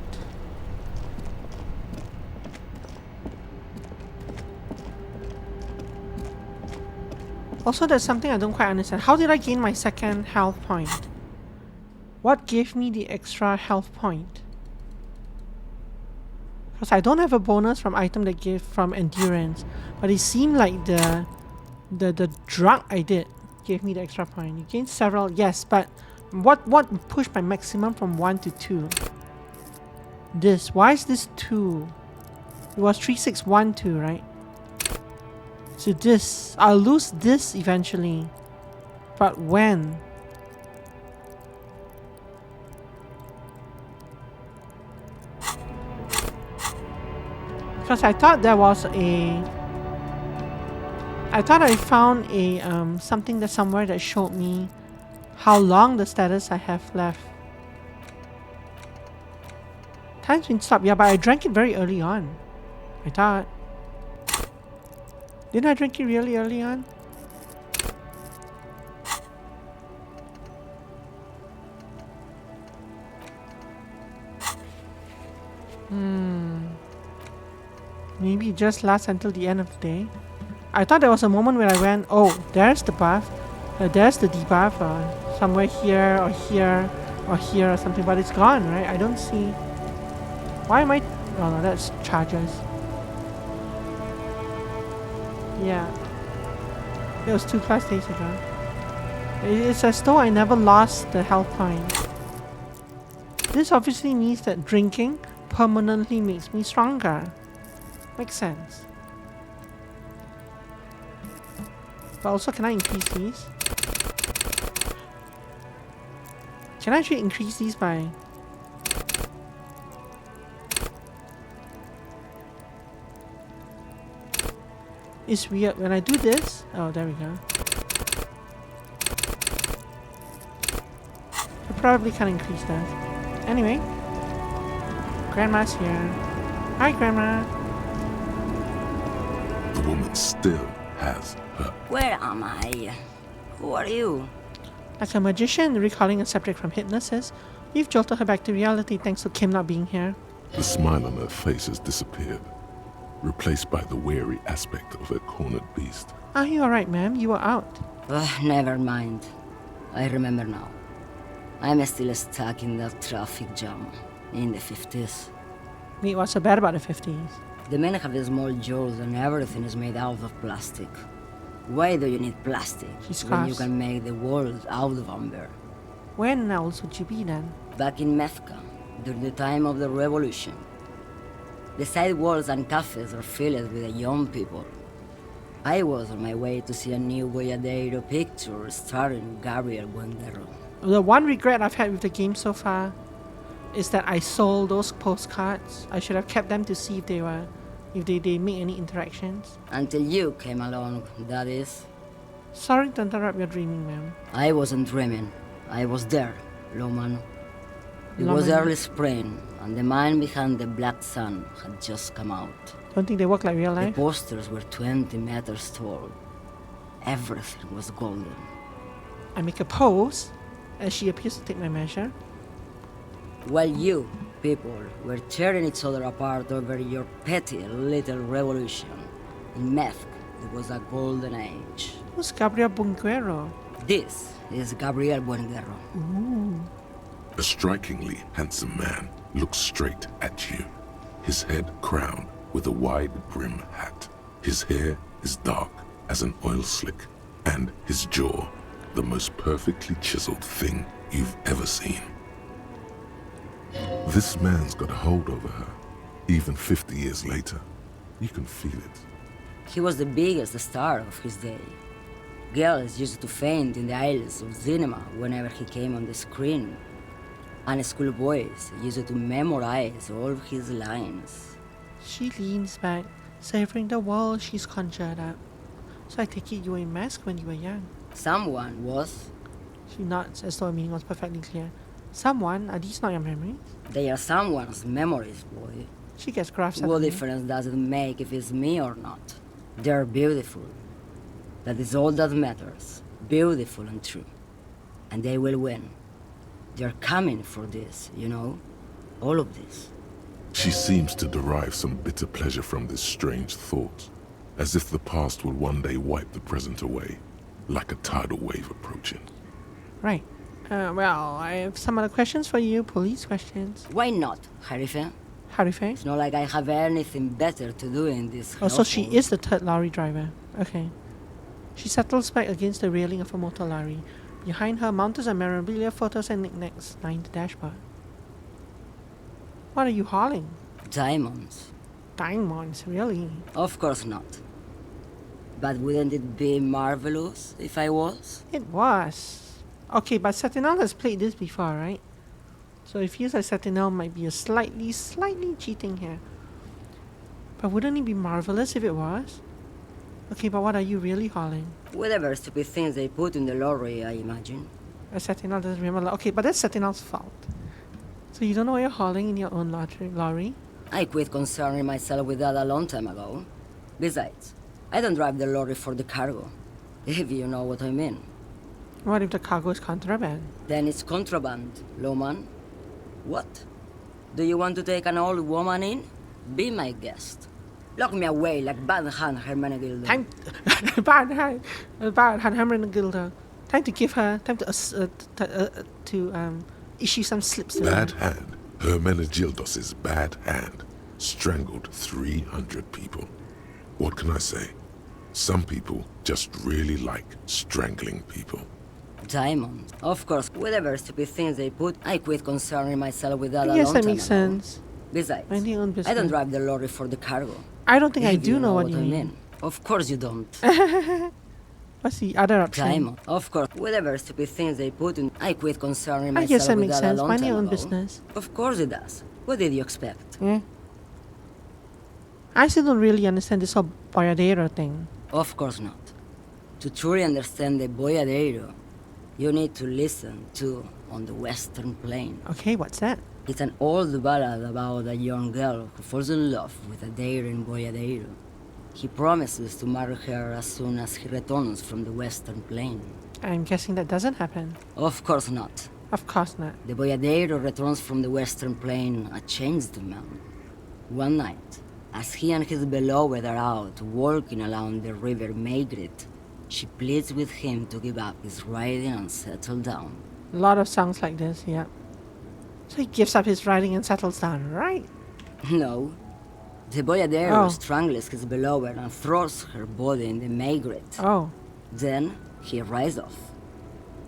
Also, there's something I don't quite understand. How did I gain my second health point? What gave me the extra health point? Because I don't have a bonus from item that give from endurance, but it seemed like the drug I did gave me the extra point. You gain several, yes, but what pushed my maximum from 1 to 2? This. Why is this 2? It was 3612, right? So this, I'll lose this eventually. But when? Because I thought there was a... I thought I found a something that somewhere that showed me how long the status I have left. Time's been stopped, yeah, but I drank it very early on. I thought. Didn't I drink it really early on? Maybe it just lasts until the end of the day. I thought there was a moment where I went, oh, there's the buff, there's the debuff, somewhere here or here or here or something, but it's gone, right? I don't see. Why am I? Oh no, that's charges. Yeah. It was 2 class days ago. It's as though I never lost the health point. This obviously means that drinking permanently makes me stronger. Makes sense. But also, can I increase these? Can I actually increase these by... It's weird. When I do this... Oh, there we go. I probably can't increase that. Anyway. Grandma's here. Hi, Grandma.
The woman still has her.
Where am I? Who are you?
Like a magician recalling a subject from hypnosis, we've jolted her back to reality thanks to Kim not being here.
The smile on her face has disappeared, replaced by the wary aspect of a cornered beast.
Are you alright, ma'am? You were out.
Never mind. I remember now. I'm still stuck in that traffic jam in the 50s.
Wait, what's so bad about the 50s?
The men have small jaws and everything is made out of plastic. Why do you need plastic when you can make the world out of amber?
When else would you be then?
Back in Methka, during the time of the revolution. The side walls and cafes are filled with the young people. I was on my way to see a new Boyadero picture starring Gabriel Buendero.
The one regret I've had with the game so far is that I sold those postcards. I should have kept them to see if they make any interactions.
Until you came along, that is.
Sorry to interrupt your dreaming, ma'am.
I wasn't dreaming. I was there, Loman. It was
Loman.
early spring, and the mine behind the Black Sun had just come out.
Don't think they work like real
The
life?
posters were 20 meters tall. Everything was golden.
I make a pose as she appears to take my measure.
While you, people, were tearing each other apart over your petty little revolution, in Meth, it was a golden age.
Who's Gabriel Bunguero?
This is Gabriel Buenguerro.
Ooh.
A strikingly handsome man looks straight at you, his head crowned with a wide brim hat. His hair is dark as an oil slick, and his jaw the most perfectly chiseled thing you've ever seen. This man's got a hold over her, even 50 years later. You can feel it.
He was the biggest star of his day. Girls used to faint in the aisles of cinema whenever he came on the screen. And schoolboys used to memorize all his lines.
She leans back, savoring the world she's conjured up. So I take it you were in mask when you were young.
Someone was.
She nods as though her meaning was perfectly clear. Someone? Are these not your memories?
They are someone's memories, boy.
She gets gruff
What
suddenly.
difference does it make if it's me or not? They're beautiful. That is all that matters. Beautiful and true. And they will win. They're coming for this, you know? All of this.
She seems to derive some bitter pleasure from this strange thought, as if the past will one day wipe the present away, like a tidal wave approaching.
Right. Well, I have some other questions for you, police questions.
Why not, Harife?
Harife?
It's not like I have anything better to do in this
Oh, so she
household.
is the third lorry driver. Okay. She settles back against the railing of a motor lorry. Behind her, mounted are memorabilia, photos, and knickknacks line the dashboard. What are you hauling?
Diamonds.
Diamonds, really?
Of course not. But wouldn't it be marvelous if I was?
It was. Okay, but Sentinel has played this before, right? So it feels like Sentinel might be a slightly cheating here. But wouldn't it be marvelous if it was? Okay, but what are you really hauling?
Whatever stupid things they put in the lorry, I imagine.
Sentinel doesn't remember. Okay, but that's Sentinel's fault. So you don't know what you're hauling in your own lorry?
I quit concerning myself with that a long time ago. Besides, I don't drive the lorry for the cargo, if you know what I mean.
What if the cargo is contraband?
Then it's contraband, Loman. What? Do you want to take an old woman in? Be my guest. Lock me away like Bad Hand Hermenegildo.
Time Bad Hand Hermenegildo. Time to give her time to issue some slips.
Bad Hand, Hermenegildos's bad hand, strangled 300 people. What can I say? Some people just really like strangling people.
Diamond. Of course, whatever stupid things they put, I quit concerning myself with that a
Yes,
long
that
time
makes
ago.
sense.
Besides,
Mind your own
I
business.
don't drive the lorry for the cargo.
I don't think I
If
do know what you
I
mean.
Of course you don't.
What's the other option?
Diamond. Of course, whatever stupid things they put in, I quit concerning
I
myself
guess that
with
makes
that a
sense.
long
Mind
time
your own
ago.
business.
Of course it does. What did you expect?
Yeah. I still don't really understand this whole Boyadero thing.
Of course not. To truly understand the Boyadero, you need to listen to On the Western Plain.
Okay, what's that?
It's an old ballad about a young girl who falls in love with a daring Boyadero. He promises to marry her as soon as he returns from the Western Plain.
I'm guessing that doesn't happen.
Of course not.
Of course not.
The Boyadero returns from the Western Plain a changed man. One night, as he and his beloved are out walking along the river Maigret, she pleads with him to give up his riding and settle down.
A lot of songs like this, yeah. So he gives up his riding and settles down, right?
No. The Boyadero
Oh.
strangles his beloved and throws her body in the Maigret.
Oh.
Then he rides off,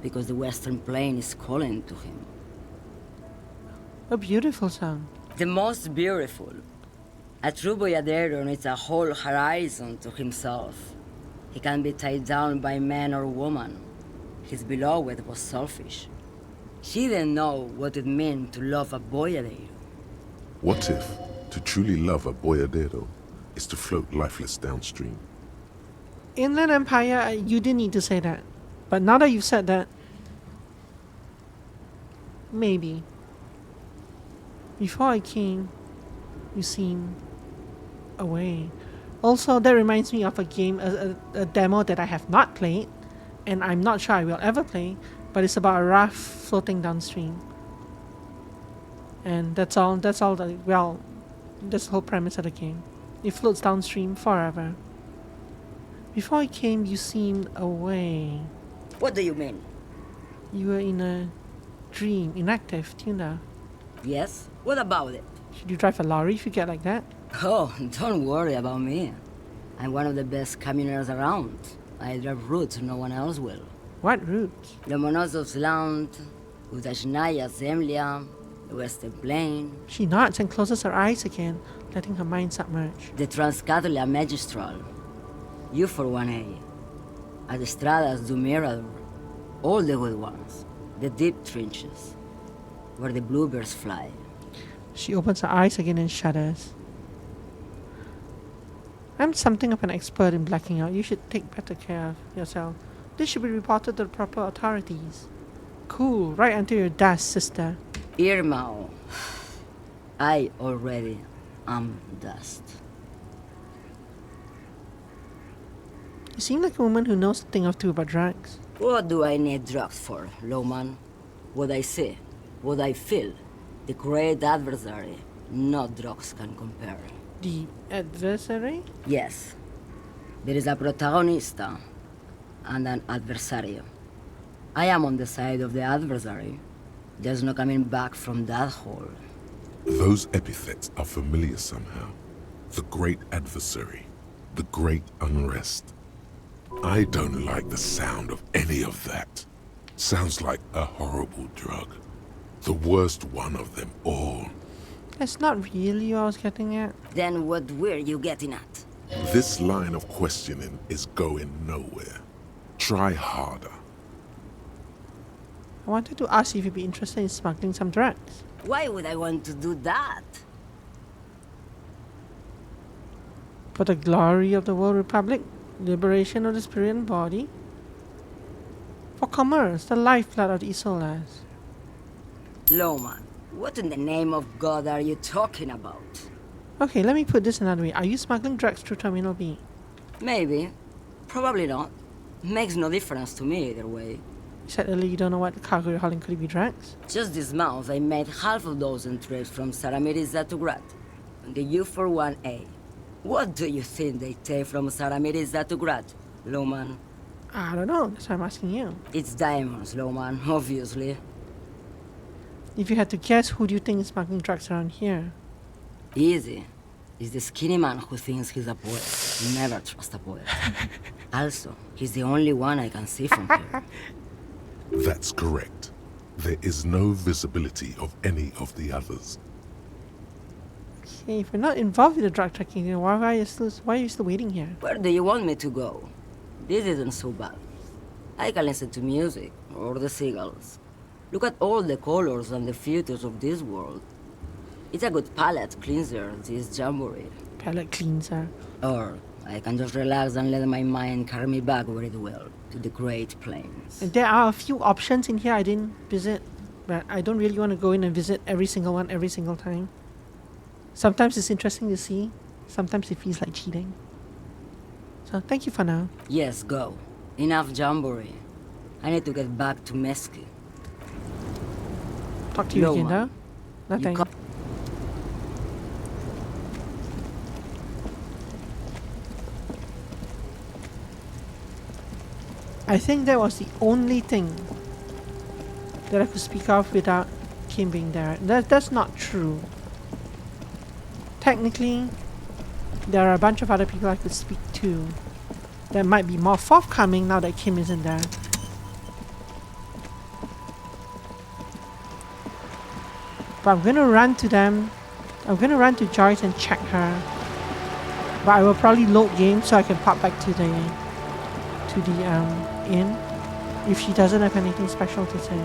because the Western Plain is calling to him.
A beautiful song.
The most beautiful. A true Boyadero needs a whole horizon to himself. He can be tied down by man or woman. His beloved was selfish. She didn't know what it meant to love a Boyadero.
What if to truly love a boyadero is to float lifeless downstream?
Inland Empire, you didn't need to say that. But now that you've said that, Maybe. Before I came, you seemed away. Also, that reminds me of a game, a demo that I have not played, and I'm not sure I will ever play, but it's about a raft floating downstream. And that's the whole premise of the game. It floats downstream forever. Before I came, you seemed away.
What do you mean?
You were in a dream, inactive, Tuna.
Yes? What about it?
Should you drive a lorry if you get like that?
Oh, don't worry about me. I'm one of the best communers around. I drive routes no one else will.
What routes?
Lomonosov's Land, Udashnaya Zemlya, the Western Plain.
She nods and closes her eyes again, letting her mind submerge.
The Transcatolia Magistral. You for 1A. Adestradas du Mirador. All the good ones. The deep trenches. Where the bluebirds fly.
She opens her eyes again and shudders. I'm something of an expert in blacking out. You should take better care of yourself. This should be reported to the proper authorities. Cool, right until your dust, sister.
Irma, I already am dust.
You seem like a woman who knows a thing or two about drugs.
What do I need drugs for, Lowman? What I see, what I feel. The great adversary, no drugs can compare.
The adversary?
Yes. There is a protagonista and an adversario. I am on the side of the adversary. There's no coming back from that hole.
Those epithets are familiar somehow. The great adversary, the great unrest. I don't like the sound of any of that. Sounds like a horrible drug. The worst one of them all.
That's not really what I was getting at.
Then what were you getting at?
This line of questioning is going nowhere. Try harder.
I wanted to ask you if you'd be interested in smuggling some drugs.
Why would I want to do that?
For the glory of the World Republic, liberation of the spirit and body. For commerce, the lifeblood of the Isolas.
Lowman, what in the name of God are you talking about?
Okay, let me put this another way. Are you smuggling drugs through Terminal B?
Maybe. Probably not. Makes no difference to me either way.
You said earlier you don't know what cargo you're hauling could be drugs?
Just this month, I made half a dozen trips from Saramiriza to Grad, on the U41A. What do you think they take from Saramiriza to Grad, Lowman?
I don't know, that's why I'm asking you.
It's diamonds, Lowman, obviously.
If you had to guess, who do you think is smuggling drugs around here?
Easy. It's the skinny man who thinks he's a poet. Never trust a poet. Also, he's the only one I can see from here.
That's correct. There is no visibility of any of the others.
Okay, if you're not involved with the drug tracking, then why are you still waiting here?
Where do you want me to go? This isn't so bad. I can listen to music, or the seagulls. Look at all the colors and the features of this world. It's a good palate cleanser, this jamboree.
Palate cleanser.
Or I can just relax and let my mind carry me back very well to the Great Plains.
And there are a few options in here I didn't visit, but I don't really want to go in and visit every single one every single time. Sometimes it's interesting to see, sometimes it feels like cheating. So thank you for now.
Yes, go. Enough jamboree. I need to get back to Mesky.
Talk to you again, though? Nothing. I think that was the only thing that I could speak of without Kim being there. That's not true. Technically, there are a bunch of other people I could speak to that might be more forthcoming now that Kim isn't there. But I'm gonna run to them. I'm gonna run to Joyce and check her. But I will probably load game so I can pop back to the inn if she doesn't have anything special to say.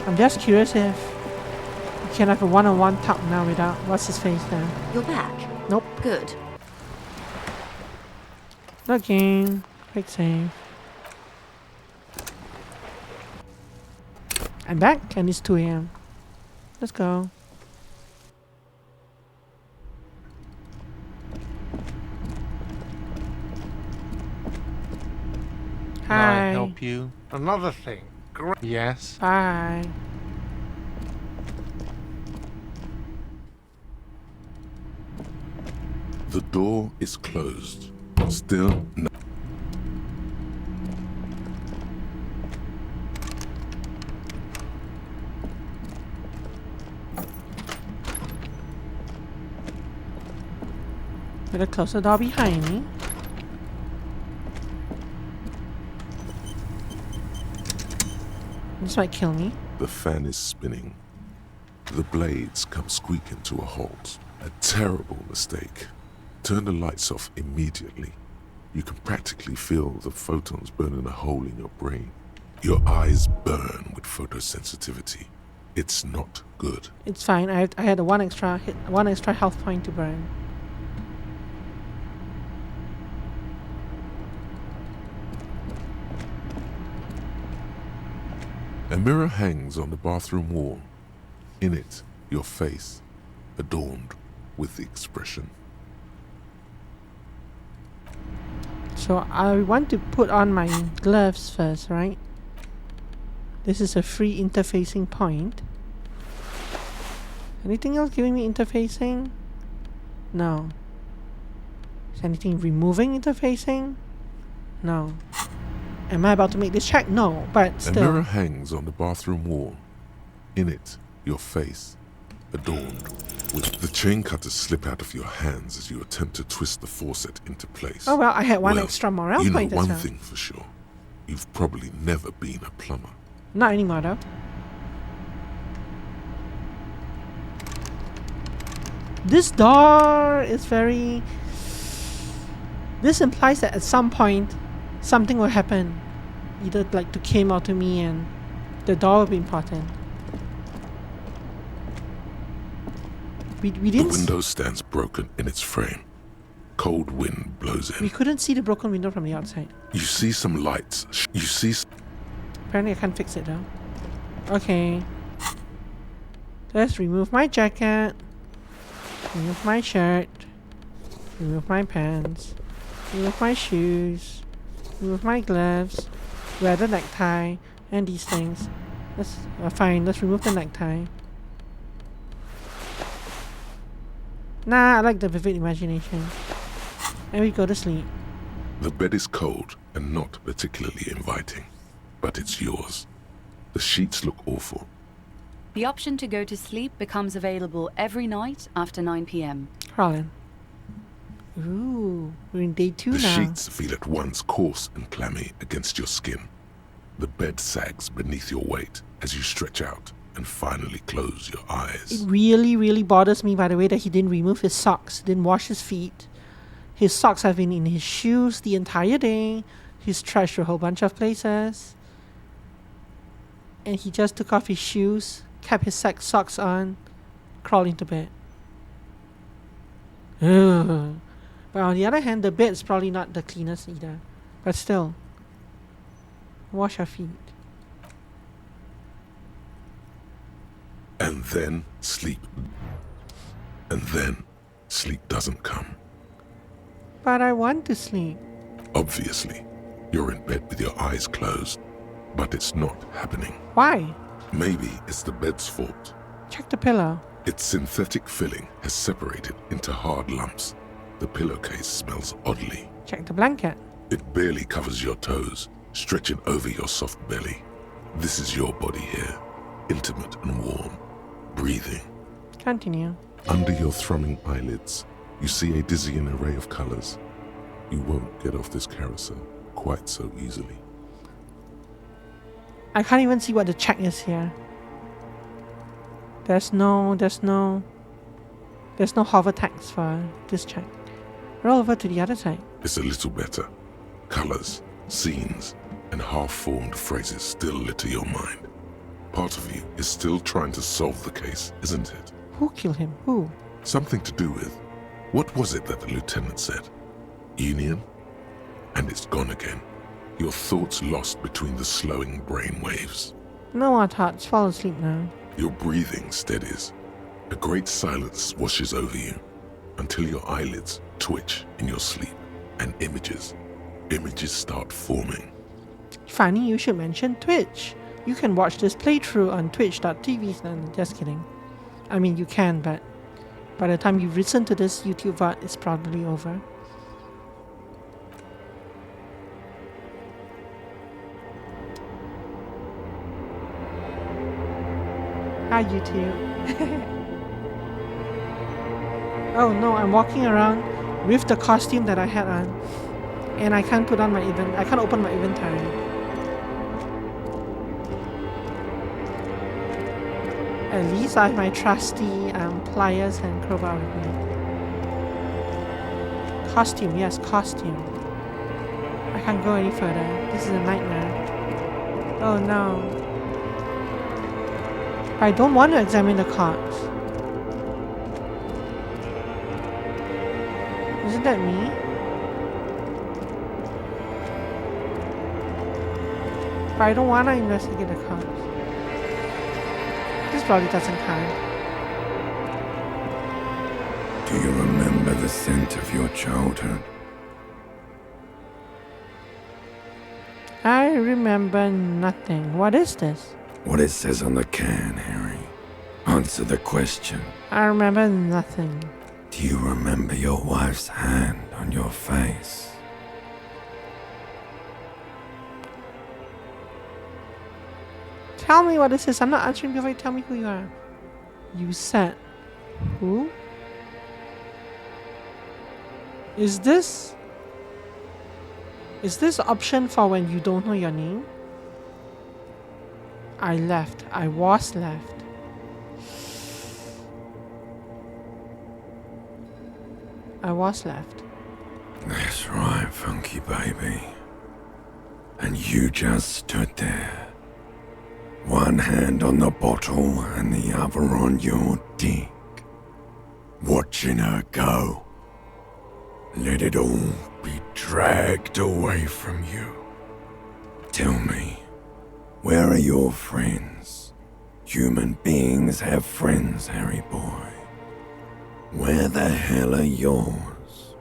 I'm just curious if we can have a one-on-one talk now without what's his face there.
You're back?
Nope.
Good.
Not game. Quick save. I'm back and it's 2 a.m. Let's go.
Can I help you? Another thing. Yes.
Bye.
The door is closed. Still no.
Better close the door behind me. This might kill me.
The fan is spinning. The blades come squeaking to a halt. A terrible mistake. Turn the lights off immediately. You can practically feel the photons burning a hole in your brain. Your eyes burn with photosensitivity. It's not good.
It's fine. I had one extra health point to burn.
A mirror hangs on the bathroom wall. In it, your face, adorned with the expression.
So I want to put on my gloves first, right? This is a free interfacing point. Anything else giving me interfacing? No. Is anything removing interfacing? No. Am I about to make this check? No, but still.
A mirror hangs on the bathroom wall. In it, your face, adorned with the chain cutters slip out of your hands as you attempt to twist the faucet into place.
Oh well, I had one extra morale
you know
point as
one
well.
thing for sure. You've probably never been a plumber.
Not anymore though. This door is very... This implies that at some point something will happen. Either like to came out to me and the door will be important. We
The
didn't...
window stands broken in its frame. Cold wind blows in.
We couldn't see the broken window from the outside.
You see some lights. You see...
Apparently I can't fix it though. Okay. Let's remove my jacket. Remove my shirt. Remove my pants. Remove my shoes. Remove my gloves. Wear the necktie. And these things. Let's... fine, let's remove the necktie. Nah, I like the vivid imagination. And we go to sleep.
The bed is cold and not particularly inviting. But it's yours. The sheets look awful.
The option to go to sleep becomes available every night after 9 p.m.
Colin. Ooh, we're in day 2
The
now.
sheets feel at once coarse and clammy against your skin. The bed sags beneath your weight as you stretch out and finally close your eyes.
It really, really bothers me, by the way, that he didn't remove his socks, didn't wash his feet. His socks have been in his shoes the entire day. He's trashed a whole bunch of places. And he just took off his shoes, kept his socks on, crawled into bed. Ugh. But on the other hand, the bed's probably not the cleanest either. But still, wash your feet.
And then sleep. And then sleep doesn't come.
But I want to sleep.
Obviously, you're in bed with your eyes closed. But it's not happening.
Why?
Maybe it's the bed's fault.
Check the pillow.
Its synthetic filling has separated into hard lumps. The pillowcase smells oddly.
Check the blanket.
It barely covers your toes, stretching over your soft belly. This is your body here, intimate and warm, breathing.
Continue.
Under your thrumming eyelids, you see a dizzying array of colors. You won't get off this carousel quite so easily.
I can't even see what the check is here. There's no hover text for this check. Roll over to the other side.
It's a little better. Colors, scenes, and half-formed phrases still litter your mind. Part of you is still trying to solve the case, isn't it?
Who killed him? Who?
Something to do with... What was it that the lieutenant said? Union? And it's gone again. Your thoughts lost between the slowing brain waves.
No more thoughts. Fall asleep now.
Your breathing steadies. A great silence washes over you until your eyelids twitch in your sleep and images start forming.
Funny you should mention Twitch. You can watch this playthrough on twitch.tv. No, just kidding. I mean, you can, but by the time you listen to this YouTube VOD, it's probably over. Hi, YouTube. Oh no, I'm walking around with the costume that I had on, and I can't put on my I can't open my inventory. At least I have my trusty pliers and crowbar with me. Costume, yes, costume. I can't go any further. This is a nightmare. Oh no. I don't want to examine the cards. Isn't that me? But I don't want to investigate the cards. This probably doesn't count.
Do you remember the scent of your childhood?
I remember nothing. What is this?
What it says on the can, Harry. Answer the question.
I remember nothing.
Do you remember your wife's hand on your face?
Tell me what this is. I'm not answering before you tell me who you are. You said who? Is this option for when you don't know your name? I left. I was left. I was left.
That's right, funky baby. And you just stood there. One hand on the bottle and the other on your dick. Watching her go. Let it all be dragged away from you. Tell me, where are your friends? Human beings have friends, Harry boy. Where the hell are yours?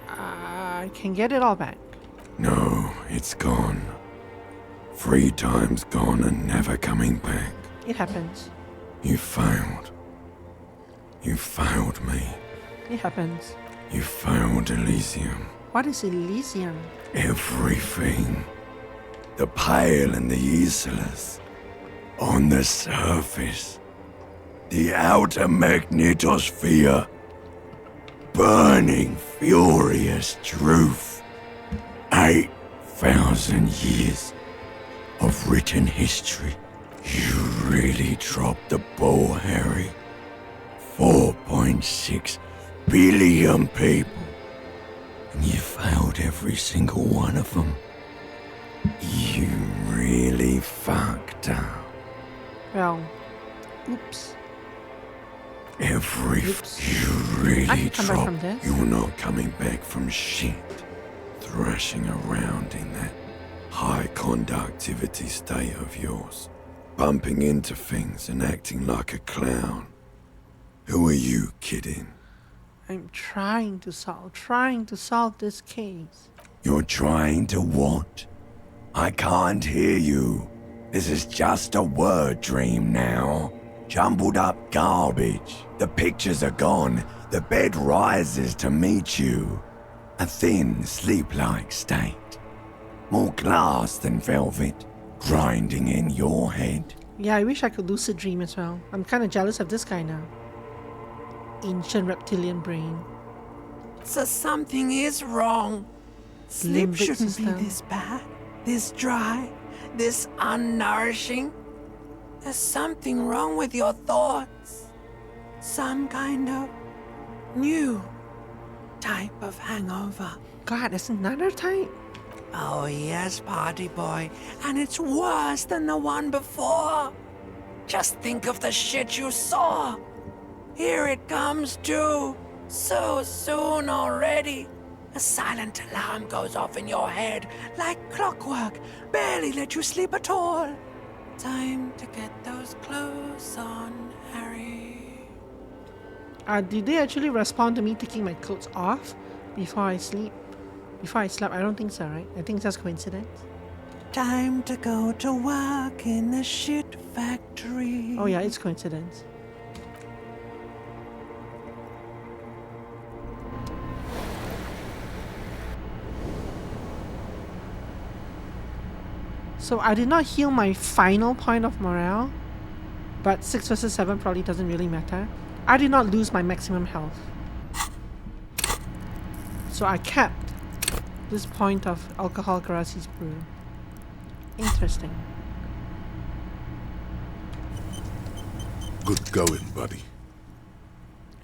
I can get it all back.
No, it's gone. 3 times gone and never coming back.
It happens.
You failed. You failed me.
It happens.
You failed Elysium.
What is Elysium?
Everything. The Pale and the Useless. On the surface. The outer magnetosphere. Burning, furious truth. 8,000 years of written history. You really dropped the ball, Harry. 4.6 billion people. And you failed every single one of them. You really fucked up.
Well, oops.
You really dropped. You're not coming back from shit. Thrashing around in that high conductivity state of yours. Bumping into things and acting like a clown. Who are you kidding?
I'm trying to solve this case.
You're trying to what? I can't hear you. This is just a word dream now. Jumbled up garbage. The pictures are gone. The bed rises to meet you. A thin, sleep-like state. More glass than velvet. Grinding in your head.
Yeah, I wish I could lucid dream as well. I'm kind of jealous of this guy now. Ancient reptilian brain.
So something is wrong. Sleep
Limbic
shouldn't
system.
be this bad, this dry, this unnourishing. There's something wrong with your thoughts. Some kind of new type of hangover.
God, there's another type?
Oh yes, party boy. And it's worse than the one before. Just think of the shit you saw. Here it comes too. So soon already. A silent alarm goes off in your head like clockwork, barely let you sleep at all. Time to get those clothes on, Harry.
Did they actually respond to me taking my clothes off before I sleep? Before I slept? I don't think so, right? I think it's just coincidence.
Time to go to work in the shit factory.
Oh yeah, it's coincidence. So I did not heal my final point of morale, but 6 versus 7 probably doesn't really matter. I did not lose my maximum health. So I kept this point of alcohol Garassi's brew. Interesting.
Good going, buddy.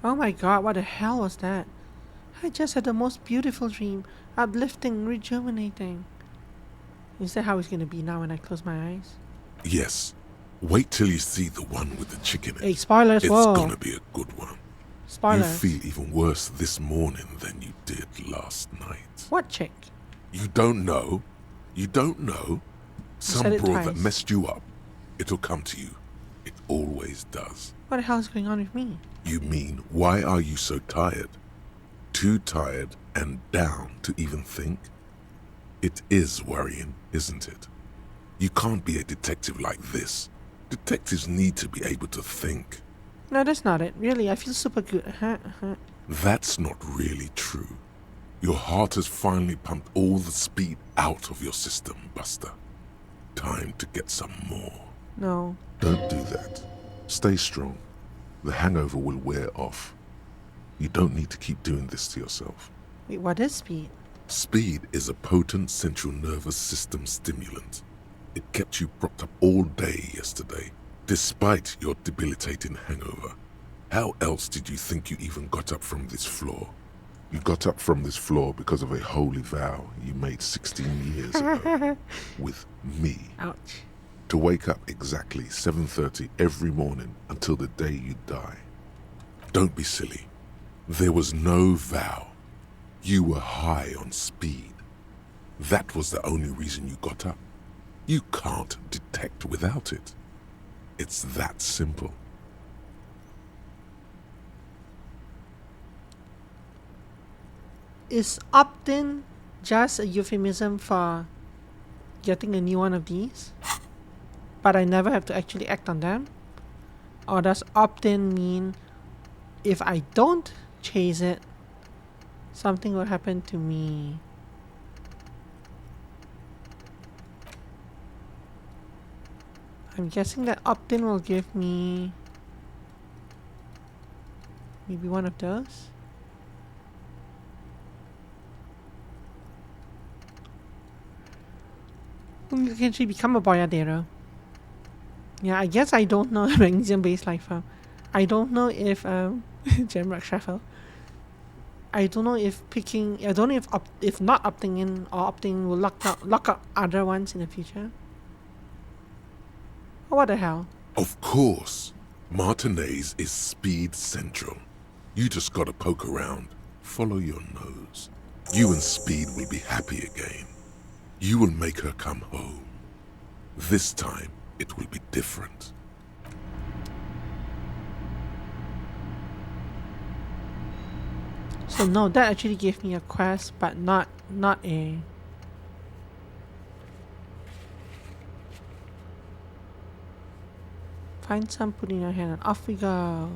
Oh my god, what the hell was that? I just had the most beautiful dream. Uplifting, rejuvenating. Is that how it's gonna be now when I close my eyes?
Yes. Wait till you see the one with the chick in it.
Hey, spoilers,
It's
whoa.
gonna be a good one.
Spoilers.
You feel even worse this morning than you did last night.
What chick?
You don't know? You don't know?
said
Some
it
broad that
twice.
messed you up. It'll come to you. It always does.
What the hell is going on with me?
You mean, why are you so tired? Too tired and down to even think? It is worrying, isn't it? You can't be a detective like this. Detectives need to be able to think.
No, that's not it. Really, I feel super good.
That's not really true. Your heart has finally pumped all the speed out of your system, Buster. Time to get some more.
No.
Don't do that. Stay strong. The hangover will wear off. You don't need to keep doing this to yourself.
Wait, what is speed?
Speed is a potent central nervous system stimulant. It kept you propped up all day yesterday, despite your debilitating hangover. How else did you think you even got up from this floor? You got up from this floor because of a holy vow you made 16 years ago with me.
Ouch.
To wake up exactly 7:30 every morning until the day you die. Don't be silly. There was no vow. You were high on speed. That was the only reason you got up. You can't detect without it. It's that simple.
Is opt-in just a euphemism for getting a new one of these? But I never have to actually act on them? Or does opt-in mean if I don't chase it, something will happen to me? I'm guessing that opt-in will give me maybe one of those. You can actually become a boyardero. Yeah, I guess I don't know the magnesium-based life form. I don't know if Jamrock Shuffle. I don't know if picking. I don't know if not opting in or opting will lock out other ones in the future. What the hell?
Of course. Martinez is speed central. You just gotta poke around. Follow your nose. You and Speed will be happy again. You will make her come home. This time, it will be different.
So no, that actually gave me a quest, but not a. Find some, put in your hand, and off we go.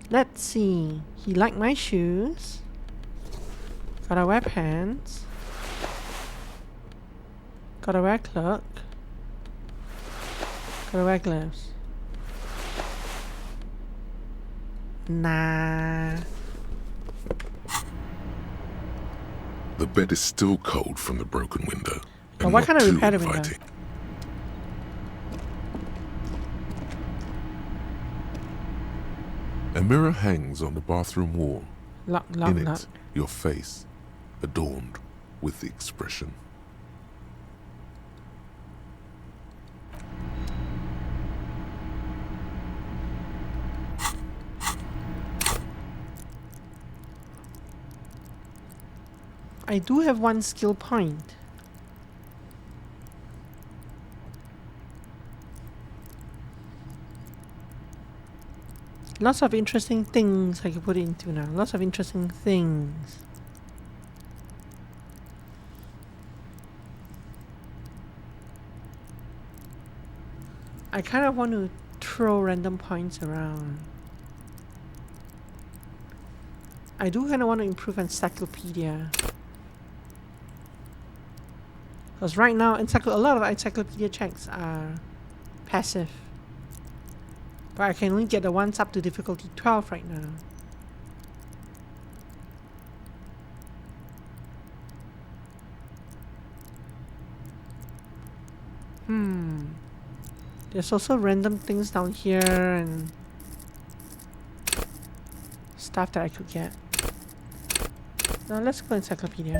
Let's see. He liked my shoes. Gotta wear pants. Gotta wear cloak. Gotta wear gloves. Nah.
The bed is still cold from the broken window.
But
and
what
not
kind of
too
repair the window?
inviting. A mirror hangs on the bathroom wall. In it, your face, adorned with the expression.
I do have one skill point. Lots of interesting things I can put it into now. Lots of interesting things. I kind of want to throw random points around. I do kind of want to improve encyclopedia. Because right now, a lot of encyclopedia checks are passive. But I can only get the ones up to difficulty 12 right now. There's also random things down here and stuff that I could get. Now let's go encyclopedia.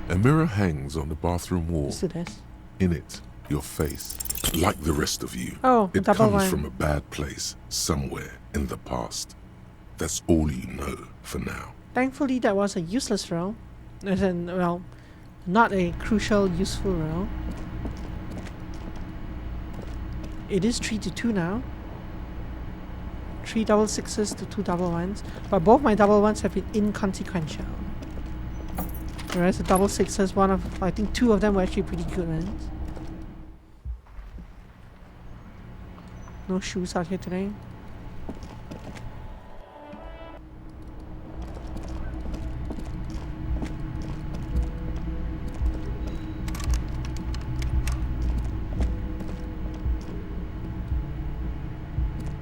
A mirror hangs on the bathroom wall.
Let's do this.
In it, your face, like the rest of you,
Oh,
it
double
comes
one.
from a bad place somewhere in the past. That's all you know for now.
Thankfully, that was a useless roll. As in, well, not a crucial, useful roll. It is 3 to 2 now. 3 double sixes to 2 double ones. But both my double ones have been inconsequential. Whereas the double sixes, I think 2 of them were actually pretty good ones. No shoes out here today.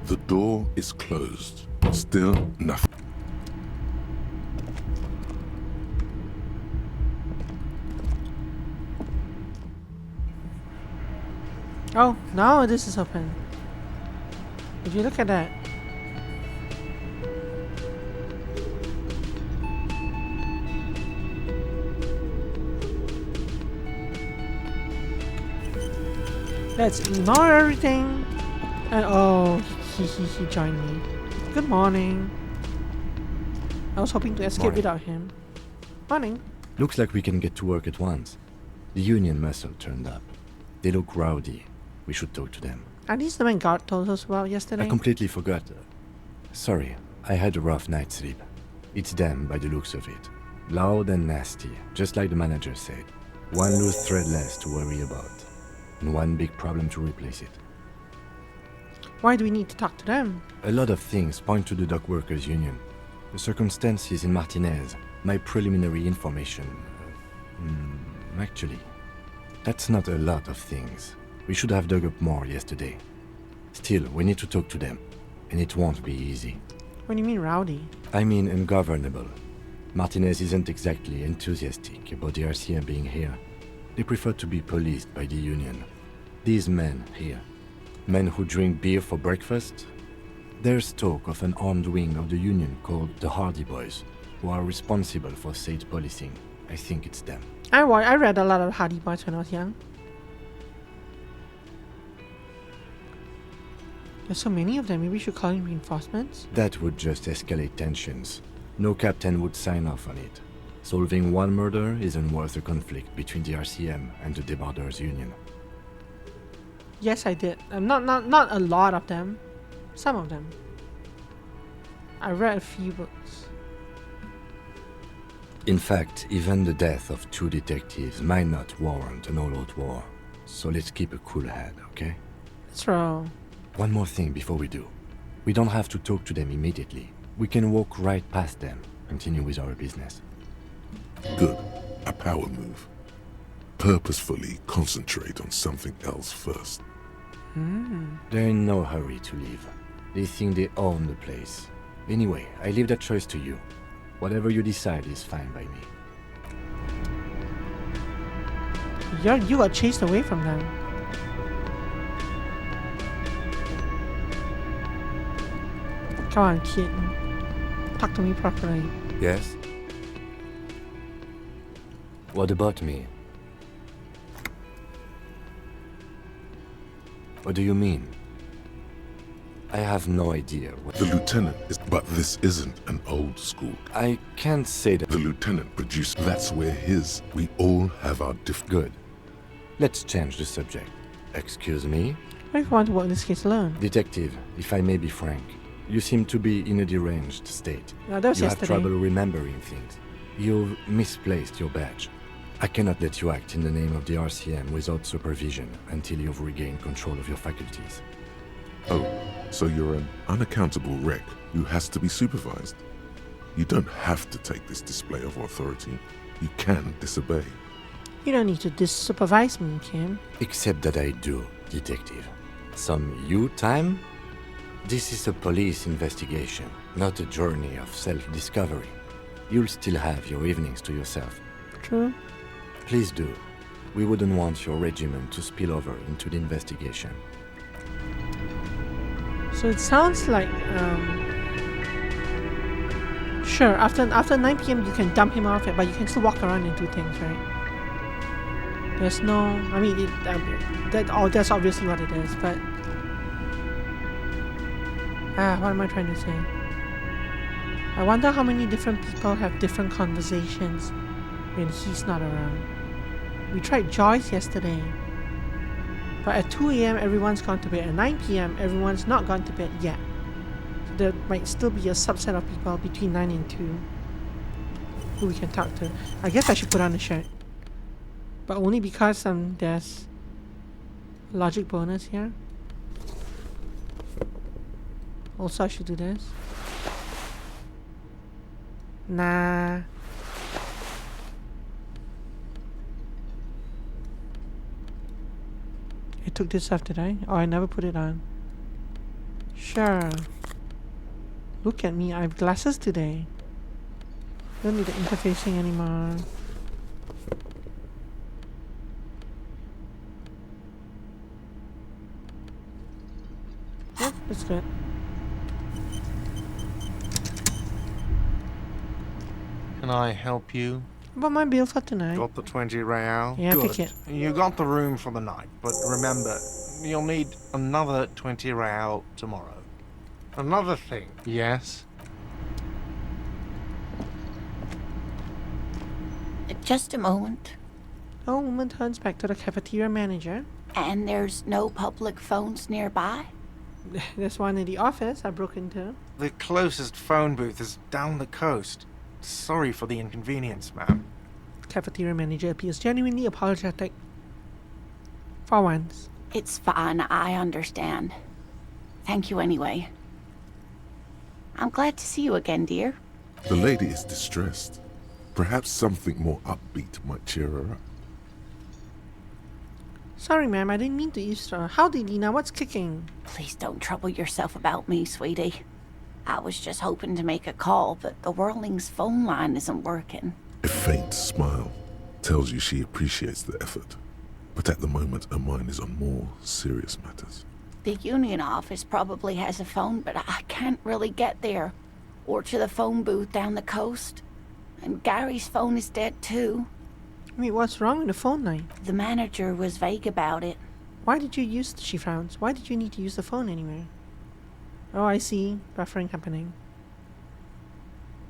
The door is closed. Still nothing.
Oh, now this is open. If you look at that. Let's ignore everything. And oh, he joined me. Good morning. I was hoping to escape
Morning.
without him. Morning.
Looks like we can get to work at once. The Union muscle turned up. They look rowdy. We should talk to them.
Are these the men Guard told us about yesterday?
I completely forgot. Sorry, I had a rough night's sleep. It's them by the looks of it. Loud and nasty, just like the manager said. One loose thread less to worry about. And one big problem to replace it.
Why do we need to talk to them?
A lot of things point to the dock workers union. The circumstances in Martinez, my preliminary information. Actually, that's not a lot of things. We should have dug up more yesterday. Still, we need to talk to them, and it won't be easy.
What do you mean rowdy?
I mean ungovernable. Martinez isn't exactly enthusiastic about the RCM being here. They prefer to be policed by the Union. These men here, men who drink beer for breakfast, there's talk of an armed wing of the Union called the Hardy Boys, who are responsible for state policing. I think it's them.
I read a lot of Hardy Boys when I was young. There's so many of them, maybe we should call in reinforcements?
That would just escalate tensions. No captain would sign off on it. Solving one murder isn't worth a conflict between the RCM and the Debarders Union.
Yes, I did. Not a lot of them. Some of them. I read a few books.
In fact, even the death of 2 detectives might not warrant an all-out war. So let's keep a cool head, okay?
Let's roll.
One more thing before we do. We don't have to talk to them immediately. We can walk right past them, continue with our business.
Good. A power move. Purposefully concentrate on something else first.
They're in no hurry to leave. They think they own the place. Anyway, I leave that choice to you. Whatever you decide is fine by me.
You got chased away from them. Come on, kid. Talk to me properly.
Yes? What about me? What do you mean? I have no idea what...
The lieutenant is... But this isn't an old school.
I can't say that...
The lieutenant produced... That's where his... We all have our
Good. Let's change the subject. Excuse me?
I want to work this case alone.
Detective, if I may be frank, you seem to be in a deranged state.
No, that was
you
yesterday.
have trouble remembering things. You've misplaced your badge. I cannot let you act in the name of the RCM without supervision until you've regained control of your faculties.
Oh, so you're an unaccountable wreck who has to be supervised. You don't have to take this display of authority. You can disobey.
You don't need to supervise me, Kim.
Except that I do, Detective. Some you time? This is a police investigation, not a journey of self-discovery. You'll still have your evenings to yourself.
True.
Please do. We wouldn't want your regiment to spill over into the investigation.
So it sounds like, sure, after 9 p.m. you can dump him off it, but you can still walk around and do things, right? There's no, I mean, that's obviously what it is, but... what am I trying to say? I wonder how many different people have different conversations when he's not around. We tried Joyce yesterday. But at 2 a.m. everyone's gone to bed. At 9 p.m. everyone's not gone to bed yet. So there might still be a subset of people between 9 and 2 who we can talk to. I guess I should put on a shirt. But only because there's a logic bonus here. Also I should do this. Nah. I took this off, did I? Oh, I never put it on. Sure. Look at me, I have glasses today. Don't need the interfacing anymore. Yep, that's good.
Can I help you?
What about my bill for tonight?
Got the 20 real?
Yeah,
Good.
pick it.
You got the room for the night, but remember, you'll need another 20 real tomorrow. Another thing. Yes?
Just a moment.
A woman turns back to the cafeteria manager.
And there's no public phones nearby?
There's one in the office I broke into.
The closest phone booth is down the coast. Sorry for the inconvenience, ma'am.
Cafeteria manager appears genuinely apologetic. For once.
It's fine, I understand. Thank you anyway. I'm glad to see you again, dear.
The lady is distressed. Perhaps something more upbeat might cheer her up.
Sorry, ma'am, I didn't mean to eavesdrop. Howdy, Lena, what's kicking?
Please don't trouble yourself about me, sweetie. I was just hoping to make a call, but the Whirling's phone line isn't working.
A faint smile tells you she appreciates the effort, but at the moment her mind is on more serious matters.
The union office probably has a phone, but I can't really get there. Or to the phone booth down the coast. And Gary's phone is dead too.
Wait, what's wrong with the phone line?
The manager was vague about it.
Why did you use, she frowns, why did you need to use the phone anyway? Oh, I see. Buffering happening.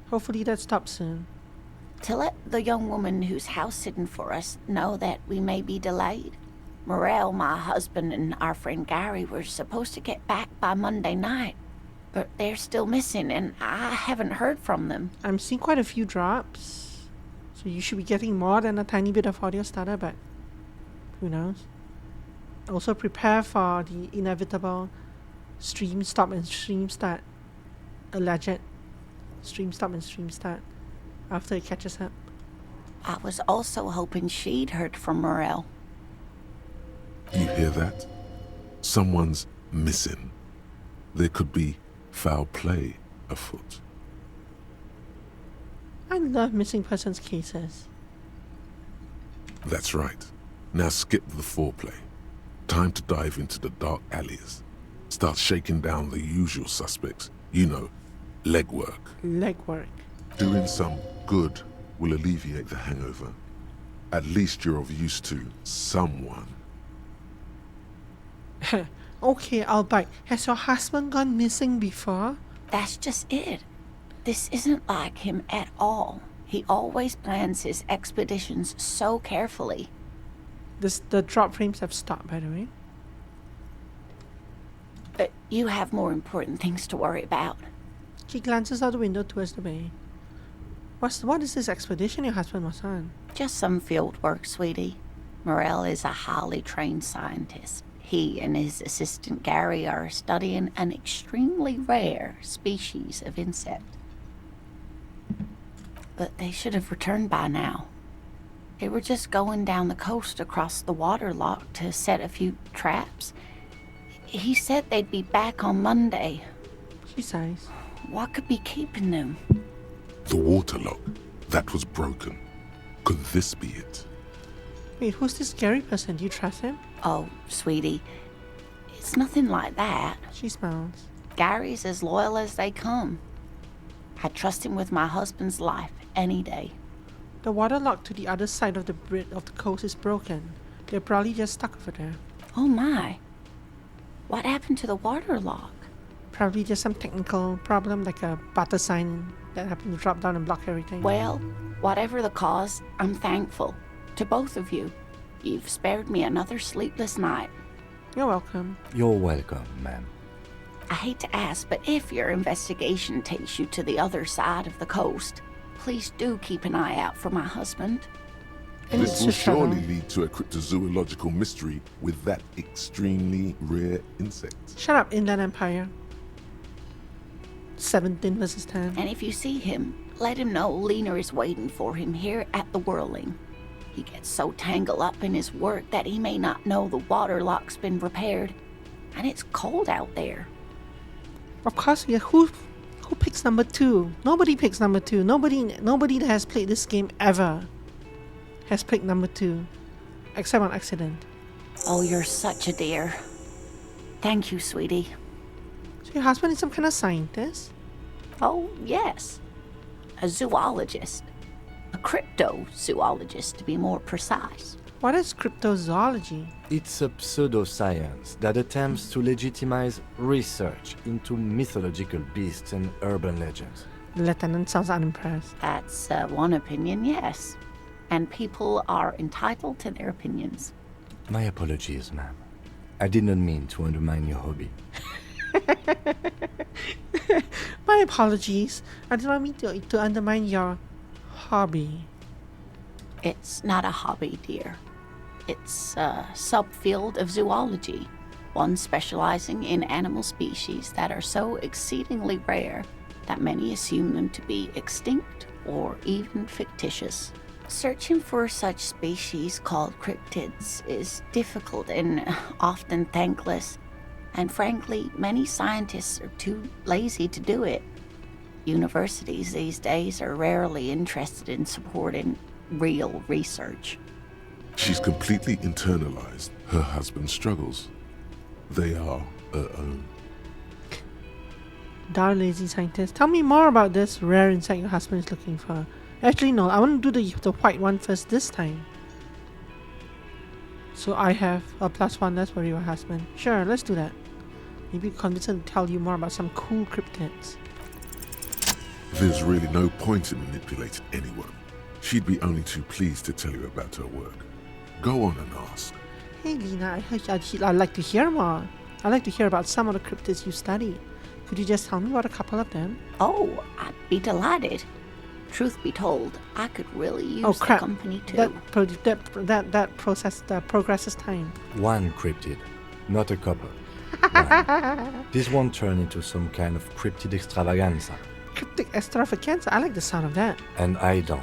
Hopefully that stops soon.
To let the young woman who's house-sitting for us know that we may be delayed. Morel, my husband, and our friend Gary were supposed to get back by Monday night. But they're still missing, and I haven't heard from them.
I'm seeing quite a few drops. So you should be getting more than a tiny bit of audio starter, but who knows? Also prepare for the inevitable stream stop and stream start. Alleged stream stop and stream start after it catches up.
I was also hoping she'd heard from Morel.
You hear that? Someone's missing. There could be foul play afoot.
I love missing persons cases.
That's right. Now skip the foreplay. Time to dive into the dark alleys. Start shaking down the usual suspects. You know, legwork.
Legwork.
Doing some good will alleviate the hangover. At least you're of use to someone.
Okay, I'll bite. Has your husband gone missing before?
That's just it. This isn't like him at all. He always plans his expeditions so carefully.
The drop frames have stopped, by the way.
You have more important things to worry about.
She glances out the window towards the bay. What is this expedition your husband was on?
Just some field work, sweetie. Morel is a highly trained scientist. He and his assistant Gary are studying an extremely rare species of insect. But they should have returned by now. They were just going down the coast across the waterlock to set a few traps. He said they'd be back on Monday.
She sighs.
What could be keeping them?
The waterlock. That was broken. Could this be it?
Wait, who's this scary person? Do you trust him?
Oh, sweetie. It's nothing like that.
She smiles.
Gary's as loyal as they come. I trust him with my husband's life any day.
The waterlock to the other side of the coast is broken. They're probably just stuck over there.
Oh my. What happened to the waterlock?
Probably just some technical problem, like a butter sign that happened to drop down and block everything.
Well, whatever the cause, I'm thankful. To both of you. You've spared me another sleepless night.
You're welcome.
You're welcome, ma'am.
I hate to ask, but if your investigation takes you to the other side of the coast, please do keep an eye out for my husband.
This will surely lead to a cryptozoological mystery with that extremely rare insect.
Shut up, Inland Empire. 17 versus 10.
And if you see him, let him know Lena is waiting for him here at the Whirling. He gets so tangled up in his work that he may not know the waterlock's been repaired. And it's cold out there.
Of course, yeah. Who picks number 2? Nobody picks number 2. Nobody that has played this game ever has picked number 2. Except on accident.
Oh, you're such a dear. Thank you, sweetie.
So your husband is some kind of scientist?
Oh, yes. A zoologist. A cryptozoologist, to be more precise.
What is cryptozoology?
It's a pseudoscience that attempts to legitimize research into mythological beasts and urban legends.
The lieutenant sounds unimpressed.
That's one opinion, yes. And people are entitled to their opinions.
My apologies, ma'am. I did not mean to undermine your hobby.
My apologies. I did not mean to undermine your hobby.
It's not a hobby, dear. It's a subfield of zoology, one specializing in animal species that are so exceedingly rare that many assume them to be extinct or even fictitious. Searching for such species called cryptids is difficult and often thankless, and frankly, many scientists are too lazy to do it. Universities these days are rarely interested in supporting real research.
She's completely internalized her husband's struggles. They are her own.
Darn lazy scientist. Tell me more about this rare insect your husband is looking for. Actually, no. I want to do the white one first this time. So I have a +1 less for your husband. Sure, let's do that. Maybe convince her to tell you more about some cool cryptids.
There's really no point in manipulating anyone. She'd be only too pleased to tell you about her work. Go on and ask.
Hey Lena, I'd like to hear more. I'd like to hear about some of the cryptids you study. Could you just tell me about a couple of them?
Oh, I'd be delighted. Truth be told, I could really use the company too.
That progresses time.
One cryptid, not a couple. One. This won't turn into some kind of cryptid extravaganza.
Cryptic extravaganza? I like the sound of that.
And I don't.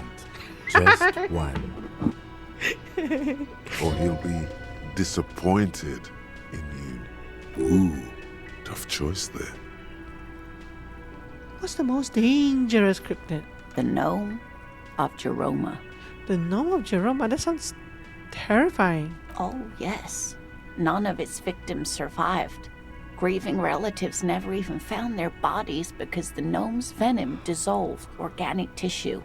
Just one.
Or he'll be disappointed in you. Ooh, tough choice there.
What's the most dangerous cryptid?
The gnome of Jeroma.
The gnome of Jeroma? That sounds terrifying.
Oh, yes. None of its victims survived. Grieving relatives never even found their bodies because the gnome's venom dissolved organic tissue.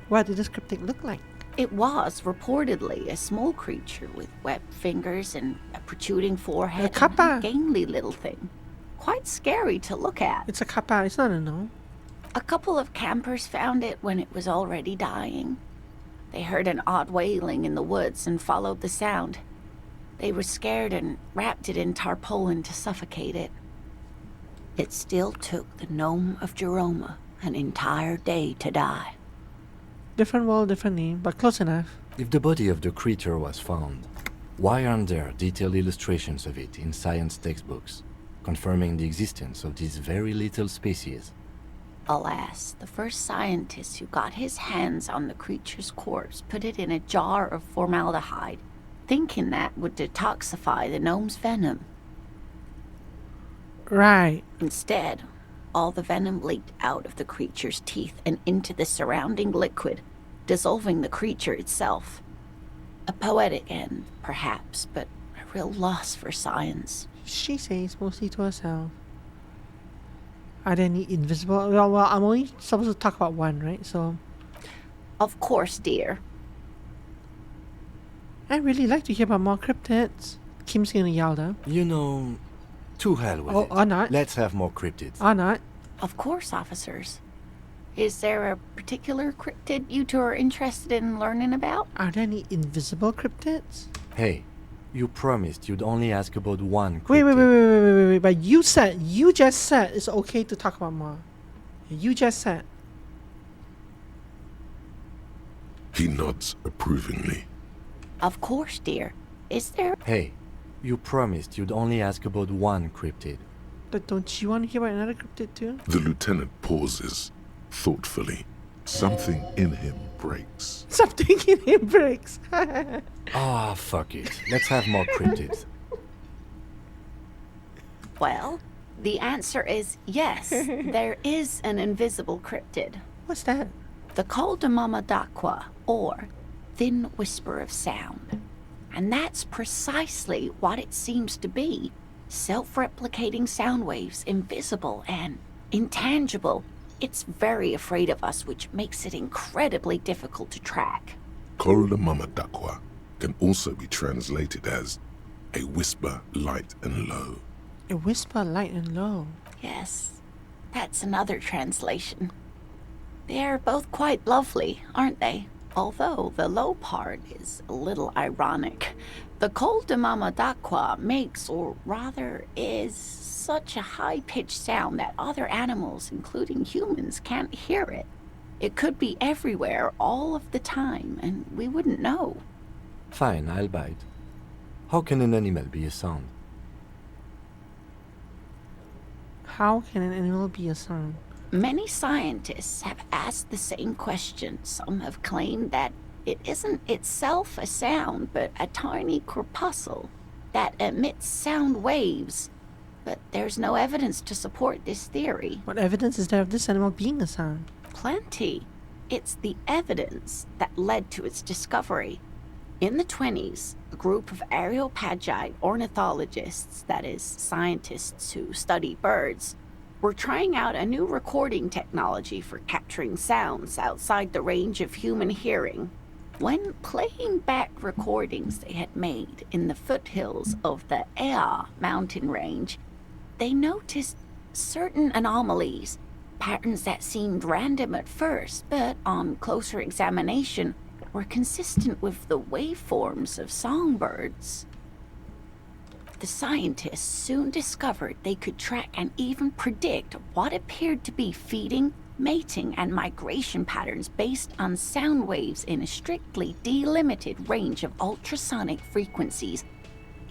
What did this cryptid look like?
It was reportedly a small creature with webbed fingers and a protruding forehead.
A kappa.
And a gangly little thing. Quite scary to look at.
It's a kappa. It's not a gnome.
A couple of campers found it when it was already dying. They heard an odd wailing in the woods and followed the sound. They were scared and wrapped it in tarpaulin to suffocate it. It still took the gnome of Jeroma an entire day to die.
Different world, different name, but close enough.
If the body of the creature was found, why aren't there detailed illustrations of it in science textbooks, confirming the existence of this very little species?
Alas, the first scientist who got his hands on the creature's corpse put it in a jar of formaldehyde, thinking that would detoxify the gnome's venom.
Right.
Instead, all the venom leaked out of the creature's teeth and into the surrounding liquid, dissolving the creature itself. A poetic end, perhaps, but a real loss for science.
She says mostly to herself. Are there any invisible? Well, I'm only supposed to talk about one, right? So.
Of course, dear.
I'd really like to hear about more cryptids. Kim's gonna yell though.
You know, to hell with it.
Or not.
Let's have more cryptids.
Or not.
Of course, officers. Is there a particular cryptid you two are interested in learning about?
Are there any invisible cryptids?
Hey, you promised you'd only ask about one cryptid.
Wait. But you just said it's okay to talk about more. You just said.
He nods approvingly.
Of course, dear. Is there...
Hey, you promised you'd only ask about one cryptid.
But don't you want to hear about another cryptid too?
The lieutenant pauses, thoughtfully. Something in him breaks.
Something in him breaks.
Fuck it. Let's have more cryptids.
Well, the answer is yes. There is an invisible cryptid.
What's that?
The Col de Mama d'Aqua, or Thin Whisper of Sound. And that's precisely what it seems to be. Self-replicating sound waves, invisible and intangible. It's very afraid of us, which makes it incredibly difficult to track.
Col de Mama d'Aqua can also be translated as a whisper light and low.
A whisper light and low.
Yes, that's another translation. They're both quite lovely, aren't they? Although the low part is a little ironic. The Col de Mama d'Aqua makes, or rather is, such a high-pitched sound that other animals, including humans, can't hear it. It could be everywhere all of the time, and we wouldn't know.
Fine, I'll bite. How can an animal be a sound?
How can an animal be a sound?
Many scientists have asked the same question. Some have claimed that it isn't itself a sound, but a tiny corpuscle that emits sound waves. But there's no evidence to support this theory.
What evidence is there of this animal being a sound?
Plenty. It's the evidence that led to its discovery. In the 1920s, a group of Areopagite ornithologists, that is, scientists who study birds, were trying out a new recording technology for capturing sounds outside the range of human hearing. When playing back recordings they had made in the foothills of the Ea mountain range, they noticed certain anomalies, patterns that seemed random at first, but on closer examination were consistent with the waveforms of songbirds. The scientists soon discovered they could track and even predict what appeared to be feeding, mating, and migration patterns based on sound waves in a strictly delimited range of ultrasonic frequencies,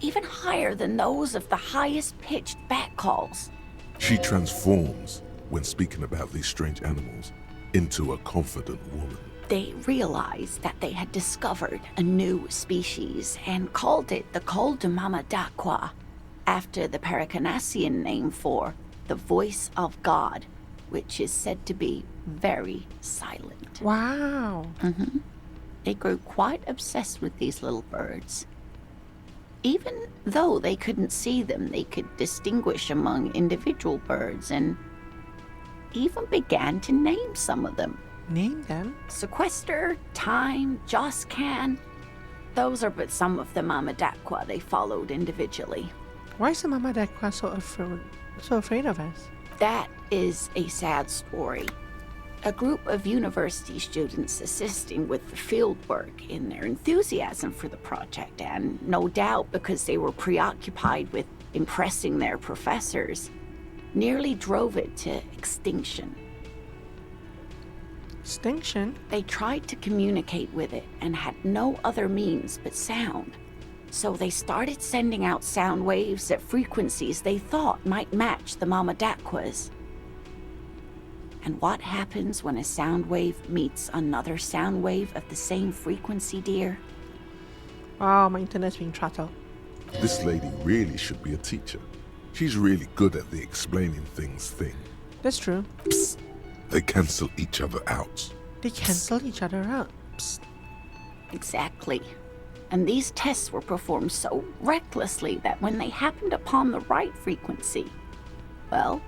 even higher than those of the highest pitched bat calls.
She transforms, when speaking about these strange animals, into a confident woman.
They realized that they had discovered a new species and called it the Col de Mama d'Aqua, after the Paracanassian name for the voice of God, which is said to be very silent.
Wow.
They grew quite obsessed with these little birds. Even though they couldn't see them, they could distinguish among individual birds and even began to name some of them.
Name them?
Sequester, Time, Joscan. Those are but some of the Mamadakwa they followed individually.
Why is the Mama Dekwa so afraid of us?
That is a sad story. A group of university students assisting with the field work in their enthusiasm for the project, and no doubt because they were preoccupied with impressing their professors, nearly drove it to extinction.
Extinction?
They tried to communicate with it and had no other means but sound. So they started sending out sound waves at frequencies they thought might match the Mamadakwas. And what happens when a sound wave meets another sound wave of the same frequency, dear?
Oh, my internet's being throttled.
This lady really should be a teacher. She's really good at the explaining things thing.
That's true.
Psst. They cancel each other out.
They cancel each other out. Psst.
Exactly. And these tests were performed so recklessly that when they happened upon the right frequency, well,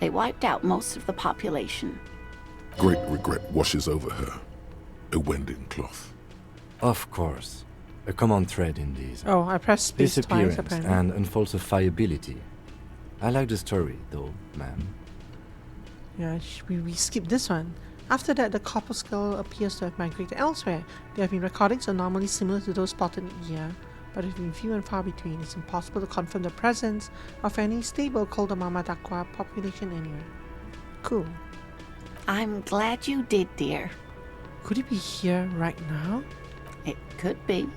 they wiped out most of the population.
Great regret washes over her. A winding cloth.
Of course. A common thread in these.
Oh, I pressed space twice,
disappearance
apparently.
and unfalsifiability. I like the story, though, ma'am.
Yeah, we skipped this one. After that, the corpuscle appears to have migrated elsewhere. There have been recordings of anomalies similar to those spotted here, but have been few and far between. It's impossible to confirm the presence of any stable Mamadakwa population anywhere. Cool.
I'm glad you did, dear.
Could it be here right now?
It could be.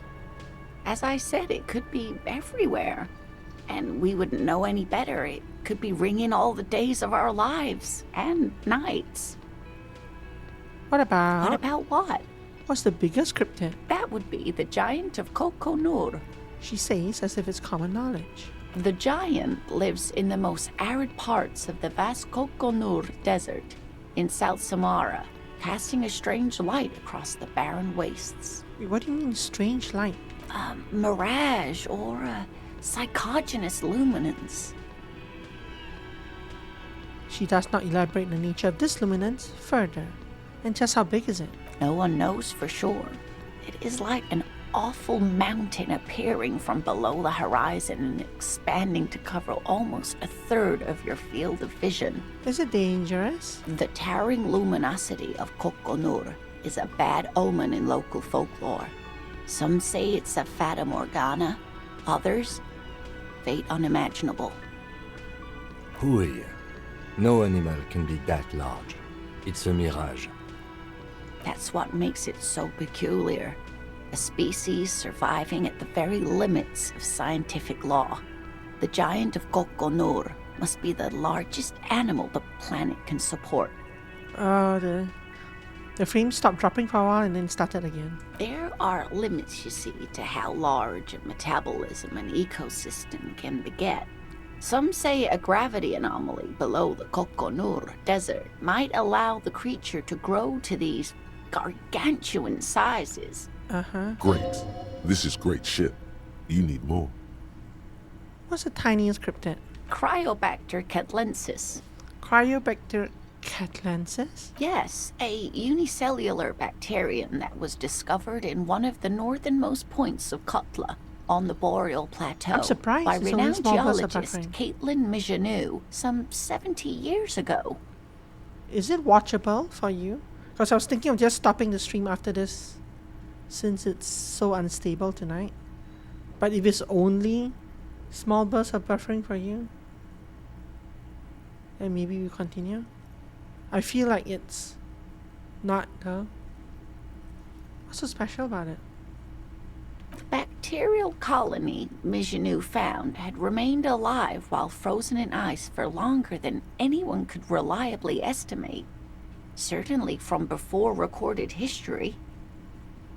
As I said, it could be everywhere. And we wouldn't know any better. It could be ringing all the days of our lives and nights.
What about?
What about what?
What's the biggest cryptid?
That would be the Giant of Kokonur.
She says as if it's common knowledge.
The giant lives in the most arid parts of the vast Kokonur Desert in South Samara, casting a strange light across the barren wastes.
Wait, what do you mean strange light?
Mirage or psychogenous luminance.
She does not elaborate the nature of this luminance further. And just how big is it?
No one knows for sure. It is like an awful mountain appearing from below the horizon and expanding to cover almost a third of your field of vision.
Is it dangerous?
The towering luminosity of Kokonur is a bad omen in local folklore. Some say it's a fata morgana, others, fate unimaginable.
Hui. No animal can be that large. It's a mirage.
That's what makes it so peculiar. A species surviving at the very limits of scientific law. The giant of Kokonur must be the largest animal the planet can support.
The frame stopped dropping for a while and then started again.
There are limits, you see, to how large a metabolism an ecosystem can beget. Some say a gravity anomaly below the Kokonur Desert might allow the creature to grow to these gargantuan sizes.
Great. This is great shit. You need more.
What's the tiniest cryptid?
Cryobacter catlensis.
Cryobacter catlensis?
Yes, a unicellular bacterium that was discovered in one of the northernmost points of Kotla on the Boreal Plateau
I'm surprised
by
it's only
renowned
small birds of
geologist
suffering.
Caitlin Mijanou some 70 years ago.
Is it watchable for you? Because I was thinking of just stopping the stream after this, since it's so unstable tonight. But if it's only small bursts of buffering for you, then maybe we continue. I feel like it's not, though. What's so special about it?
The bacterial colony Mijanou found had remained alive while frozen in ice for longer than anyone could reliably estimate. Certainly from before recorded history.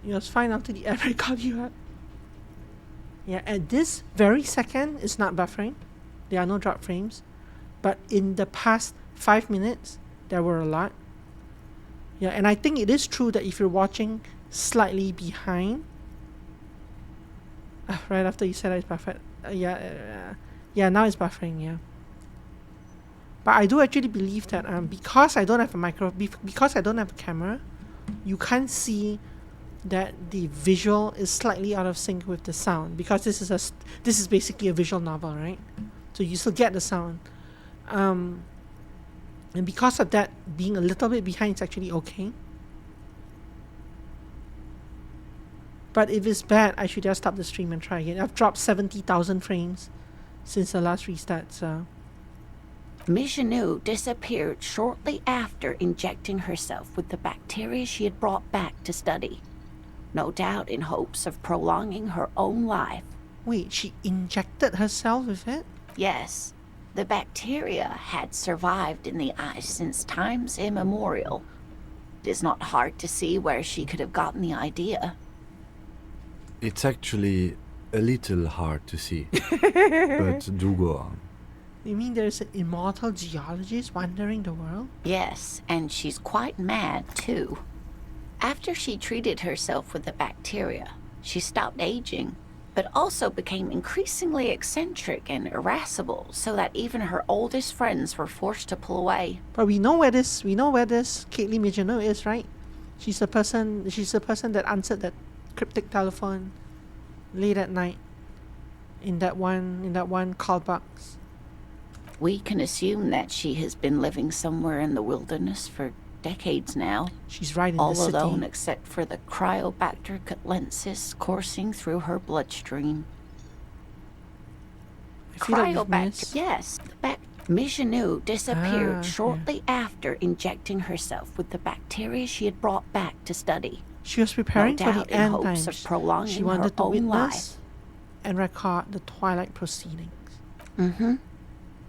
It was fine until the air got you up. Yeah, at this very second, it's not buffering. There are no drop frames. But in the past 5 minutes, there were a lot. Yeah, and I think it is true that if you're watching slightly behind, right after you said it's buffered, yeah, now it's buffering, yeah. But I do actually believe that because I don't have because I don't have a camera, you can't see that the visual is slightly out of sync with the sound, because this is basically a visual novel, right? So you still get the sound, and because of that, being a little bit behind is actually okay. But if it's bad, I should just stop the stream and try again. I've dropped 70,000 frames since the last restart, so.
Michanu disappeared shortly after injecting herself with the bacteria she had brought back to study. No doubt in hopes of prolonging her own life.
Wait, she injected herself with it?
Yes. The bacteria had survived in the ice since times immemorial. It is not hard to see where she could have gotten the idea.
It's actually a little hard to see. But do go on.
You mean there's an immortal geologist wandering the world?
Yes, and she's quite mad, too. After she treated herself with the bacteria, she stopped aging, but also became increasingly eccentric and irascible, so that even her oldest friends were forced to pull away.
But we know where this Caitlin Michanu is, right? She's the person that answered that cryptic telephone late at night in that one call box.
We can assume that she has been living somewhere in the wilderness for decades now.
She's right in
all
the city.
All alone except for the Cryobacter catlensis coursing through her bloodstream. Cryobacter, yes. Michanu disappeared shortly after injecting herself with the bacteria she had brought back to study.
She was preparing for the end times.
Of prolonging
she wanted to witness
life.
And record the Twilight proceedings.
Mm-hmm.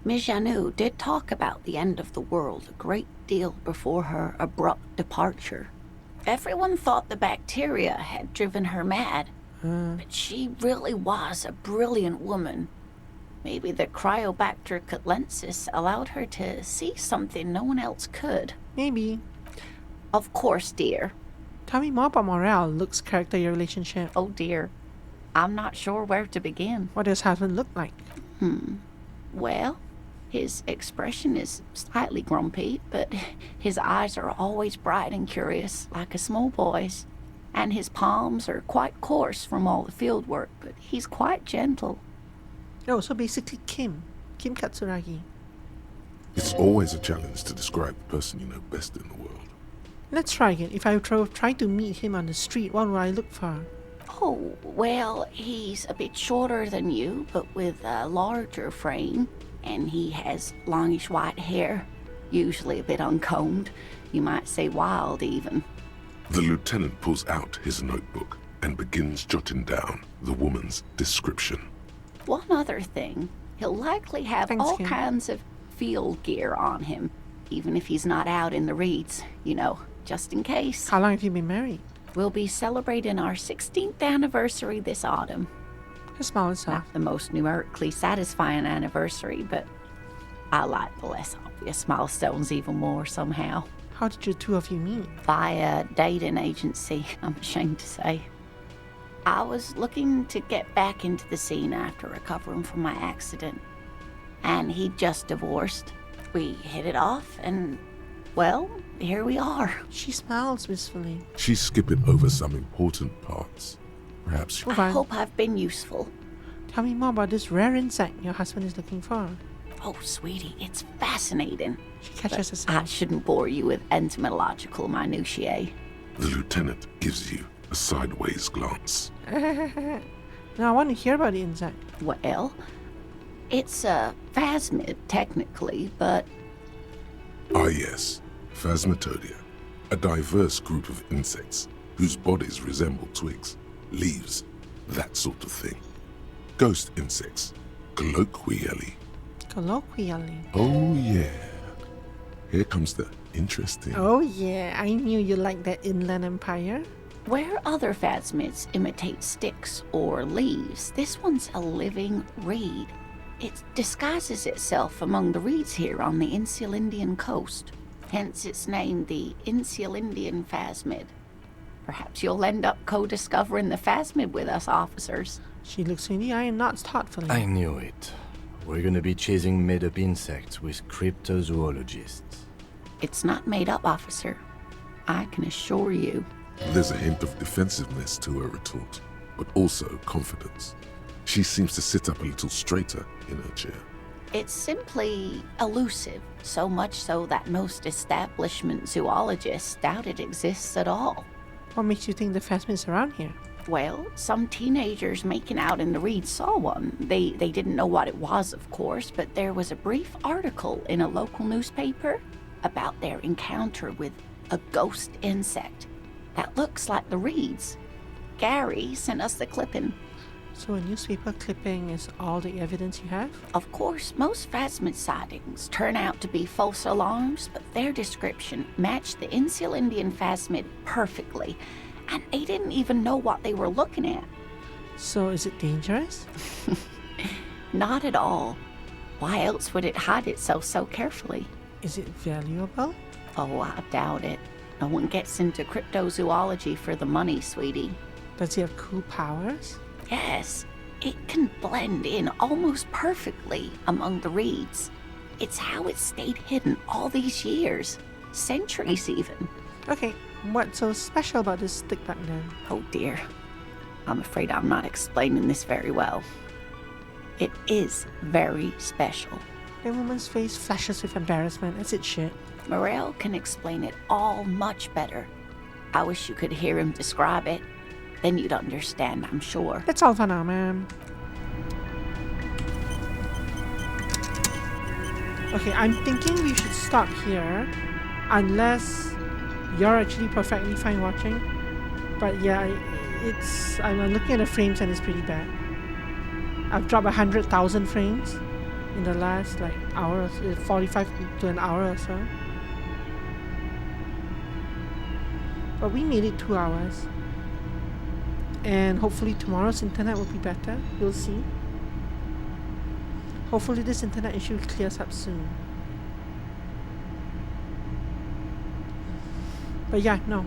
Michanu did talk about the end of the world a great deal before her abrupt departure. Everyone thought the bacteria had driven her mad, but she really was a brilliant woman. Maybe the Cryobacter catlensis allowed her to see something no one else could.
Maybe.
Of course, dear.
Tell me more about Morel, Luke's character, your relationship.
Oh dear. I'm not sure where to begin.
What does husband look like?
Well, his expression is slightly grumpy, but his eyes are always bright and curious, like a small boy's. And his palms are quite coarse from all the field work, but he's quite gentle.
Oh, so basically Kim Katsuragi.
It's always a challenge to describe the person you know best in the world.
Let's try again. If I try to meet him on the street, what will I look for?
Oh, well, he's a bit shorter than you, but with a larger frame. And he has longish white hair, usually a bit uncombed. You might say wild, even.
The lieutenant pulls out his notebook and begins jotting down the woman's description.
One other thing, he'll likely have all kinds of field gear on him, even if he's not out in the reeds, you know, just in case.
How long have you been married?
We'll be celebrating our 16th anniversary this autumn.
Her smile is soft.
Not the most numerically satisfying anniversary, but I like the less obvious milestones even more somehow.
How did the two of you meet?
Via dating agency, I'm ashamed to say. I was looking to get back into the scene after recovering from my accident. And he'd just divorced. We hit it off and, well, here we are.
She smiles wistfully.
She's skipping over some important parts. Perhaps
I hope I've been useful.
Tell me more about this rare insect your husband is looking for.
Oh, sweetie, it's fascinating.
She catches herself.
I shouldn't bore you with entomological minutiae.
The lieutenant gives you a sideways glance.
Now I want to hear about the insect.
Well, it's a phasmid, technically, but...
Ah yes, Phasmatodia. A diverse group of insects whose bodies resemble twigs, leaves, that sort of thing. Ghost insects, colloquially.
Colloquially?
Oh yeah. Here comes the interesting.
Oh yeah, I knew you liked that Inland Empire.
Where other phasmids imitate sticks or leaves, this one's a living reed. It disguises itself among the reeds here on the Insulindian coast. Hence it's named the Insulindian phasmid. Perhaps you'll end up co-discovering the phasmid with us, officers.
She looks in the eye and nods thoughtfully.
I knew it. We're gonna be chasing made-up insects with cryptozoologists.
It's not made up, officer. I can assure you.
There's a hint of defensiveness to her retort, but also confidence. She seems to sit up a little straighter in her chair.
It's simply elusive, so much so that most establishment zoologists doubt it exists at all.
What makes you think the phasmid's around here?
Well, some teenagers making out in the reeds saw one. They didn't know what it was, of course, but there was a brief article in a local newspaper about their encounter with a ghost insect that looks like the reeds. Gary sent us the clipping.
So a newspaper clipping is all the evidence you have?
Of course, most phasmid sightings turn out to be false alarms, but their description matched the Insular Indian phasmid perfectly, and they didn't even know what they were looking at.
So is it dangerous?
Not at all. Why else would it hide itself so carefully?
Is it valuable?
Oh, I doubt it. No one gets into cryptozoology for the money, sweetie.
Does it have cool powers?
Yes, it can blend in almost perfectly among the reeds. It's how it stayed hidden all these years, centuries even.
Okay, what's so special about this stick back then?
Oh dear, I'm afraid I'm not explaining this very well. It is very special.
The woman's face flashes with embarrassment as it should.
Morel can explain it all much better. I wish you could hear him describe it. Then you'd understand, I'm sure.
That's all for now, ma'am. Okay, I'm thinking we should stop here. Unless you're actually perfectly fine watching. But yeah, I'm looking at the frames and it's pretty bad. I've dropped 100,000 frames in the last hour, 45 to an hour or so. But we made it 2 hours. And hopefully tomorrow's internet will be better. We'll see. Hopefully this internet issue clears up soon. But yeah, no.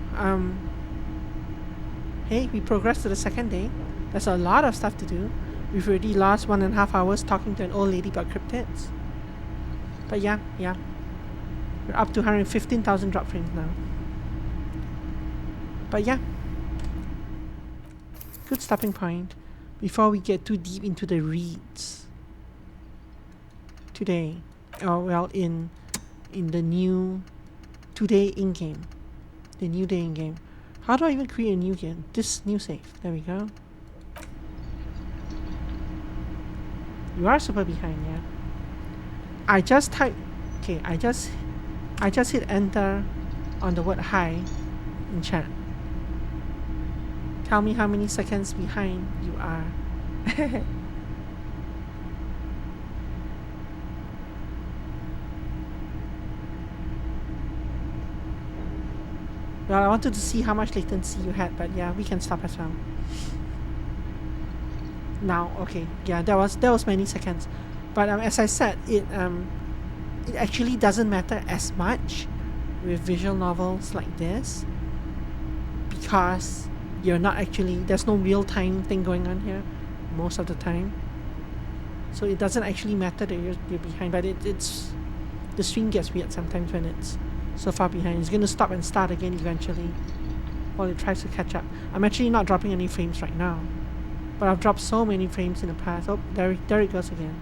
Hey, we progressed to the second day. There's a lot of stuff to do. We've already lost 1.5 hours talking to an old lady about cryptids. But yeah. We're up to 115,000 drop frames now. But yeah. Good stopping point before we get too deep into the reeds. Today. Oh well, in the new today in-game. The new day in-game. How do I even create a new game? This new save. There we go. You are super behind, yeah. I just typed. Okay, I just hit enter on the word hi in chat. Tell me how many seconds behind you are. Well, I wanted to see how much latency you had, but yeah, we can stop as well. Now, okay, yeah, that was many seconds, but as I said, it actually doesn't matter as much with visual novels like this because you're not actually, there's no real-time thing going on here most of the time, so it doesn't actually matter that you're behind, but it's the stream gets weird sometimes when it's so far behind. It's going to stop and start again eventually while it tries to catch up. I'm actually not dropping any frames right now, but I've dropped so many frames in the past. Oh, there it goes again.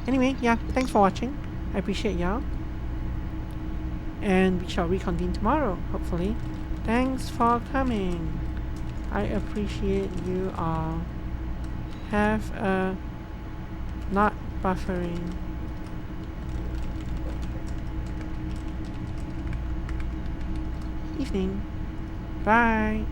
Anyway, yeah, thanks for watching. I appreciate y'all, and we shall reconvene tomorrow, hopefully. Thanks for coming. I appreciate you all. Have a not buffering evening. Bye.